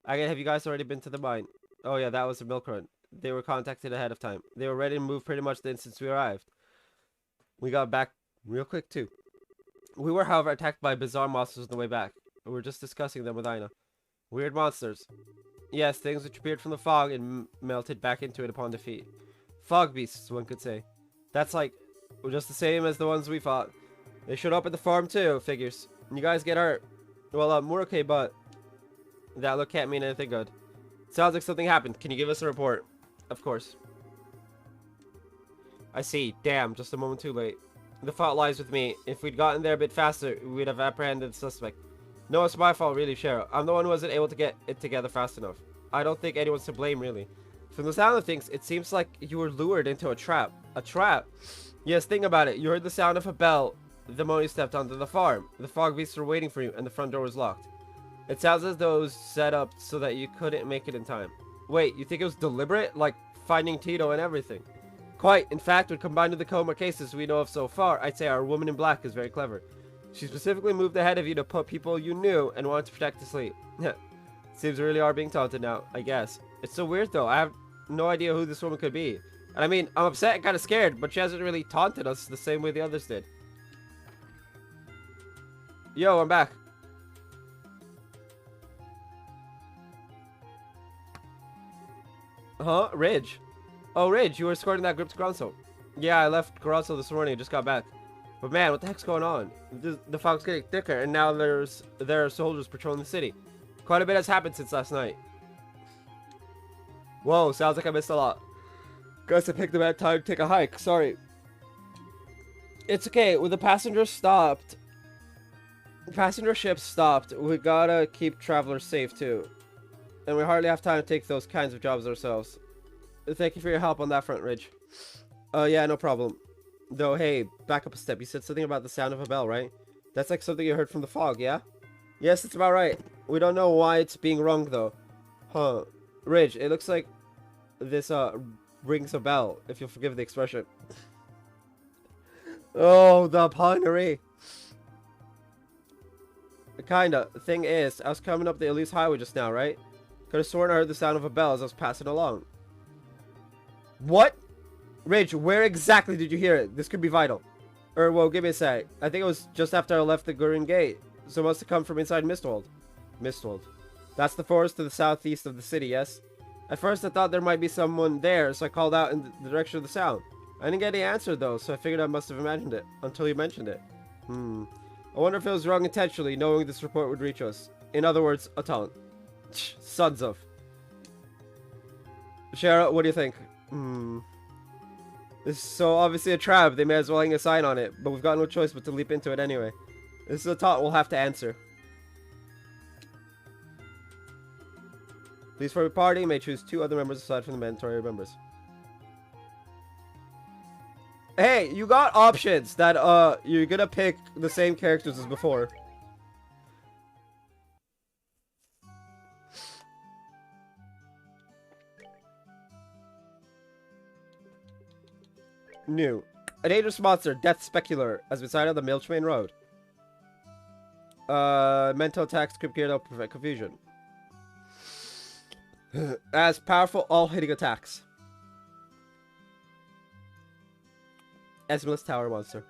Again, have you guys already been to the mine? Oh yeah, that was a milk run. They were contacted ahead of time. They were ready to move pretty much the instant we arrived. We got back real quick too. We were, however, attacked by bizarre monsters on the way back. We were just discussing them with Aina. Weird monsters. Yes, things which appeared from the fog and melted back into it upon defeat. Fog beasts, one could say. That's like, just the same as the ones we fought. They showed up at the farm too, figures. You guys get hurt. Well, we're okay, but that look can't mean anything good. Sounds like something happened. Can you give us a report? Of course. I see. Damn, just a moment too late. The fault lies with me. If we'd gotten there a bit faster, we'd have apprehended the suspect. No, it's my fault, really, Cheryl. I'm the one who wasn't able to get it together fast enough. I don't think anyone's to blame, really. From the sound of things, it seems like you were lured into a trap. A trap? Yes, think about it. You heard the sound of a bell the moment you stepped onto the farm. The fog beasts were waiting for you, and the front door was locked. It sounds as though it was set up so that you couldn't make it in time. Wait, you think it was deliberate? Like finding Tito and everything? Quite. In fact, when combined with the coma cases we know of so far, I'd say our woman in black is very clever. She specifically moved ahead of you to put people you knew and wanted to protect to sleep. Seems we really are being taunted now, I guess. It's so weird though. I have no idea who this woman could be. And I mean, I'm upset and kind of scared, but she hasn't really taunted us the same way the others did. Yo, I'm back. Huh? Ridge? Oh, Ridge, you were escorting that group to Gronso. Yeah, I left Gronso this morning and just got back. But man, what the heck's going on? The fog's getting thicker, and now there are soldiers patrolling the city. Quite a bit has happened since last night. Whoa, sounds like I missed a lot. Guess I picked the bad time to take a hike. Sorry. It's okay. When the passenger ship stopped, we gotta keep travelers safe too. And we hardly have time to take those kinds of jobs ourselves. Thank you for your help on that front, Ridge. Yeah, no problem. Though, hey, back up a step. You said something about the sound of a bell, right? That's like something you heard from the fog, yeah? Yes, that's about right. We don't know why it's being rung, though. Huh. Ridge, it looks like this, rings a bell, if you'll forgive the expression. Oh, the punnery. Kinda. The thing is, I was coming up the Elise Highway just now, right? Could have sworn I heard the sound of a bell as I was passing along. What? Ridge, where exactly did you hear it? This could be vital. Well, give me a sec. I think it was just after I left the Gurin Gate. So it must have come from inside Misthold. Misthold. That's the forest to the southeast of the city, yes? At first I thought there might be someone there, so I called out in the direction of the sound. I didn't get any answer though, so I figured I must have imagined it, until you mentioned it. I wonder if it was wrong intentionally, knowing this report would reach us. In other words, a taunt. Sons of. Shara, what do you think? This is so obviously a trap, they may as well hang a sign on it, but we've got no choice but to leap into it anyway. This is a taunt we'll have to answer. Please, for your party, you may choose 2 other members aside from the mandatory members. Hey, you got options that, you're gonna pick the same characters as before. New. A dangerous monster, Death Specular, has been sighted on the Milchmain Road. Mental attacks creep gear to prevent confusion. As powerful all-hitting attacks. Esmilus Tower Monster.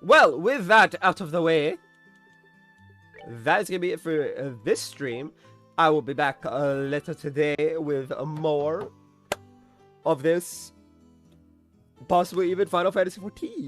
Well, with that out of the way, that is going to be it for this stream. I will be back later today with more of this. Possibly even Final Fantasy XIV.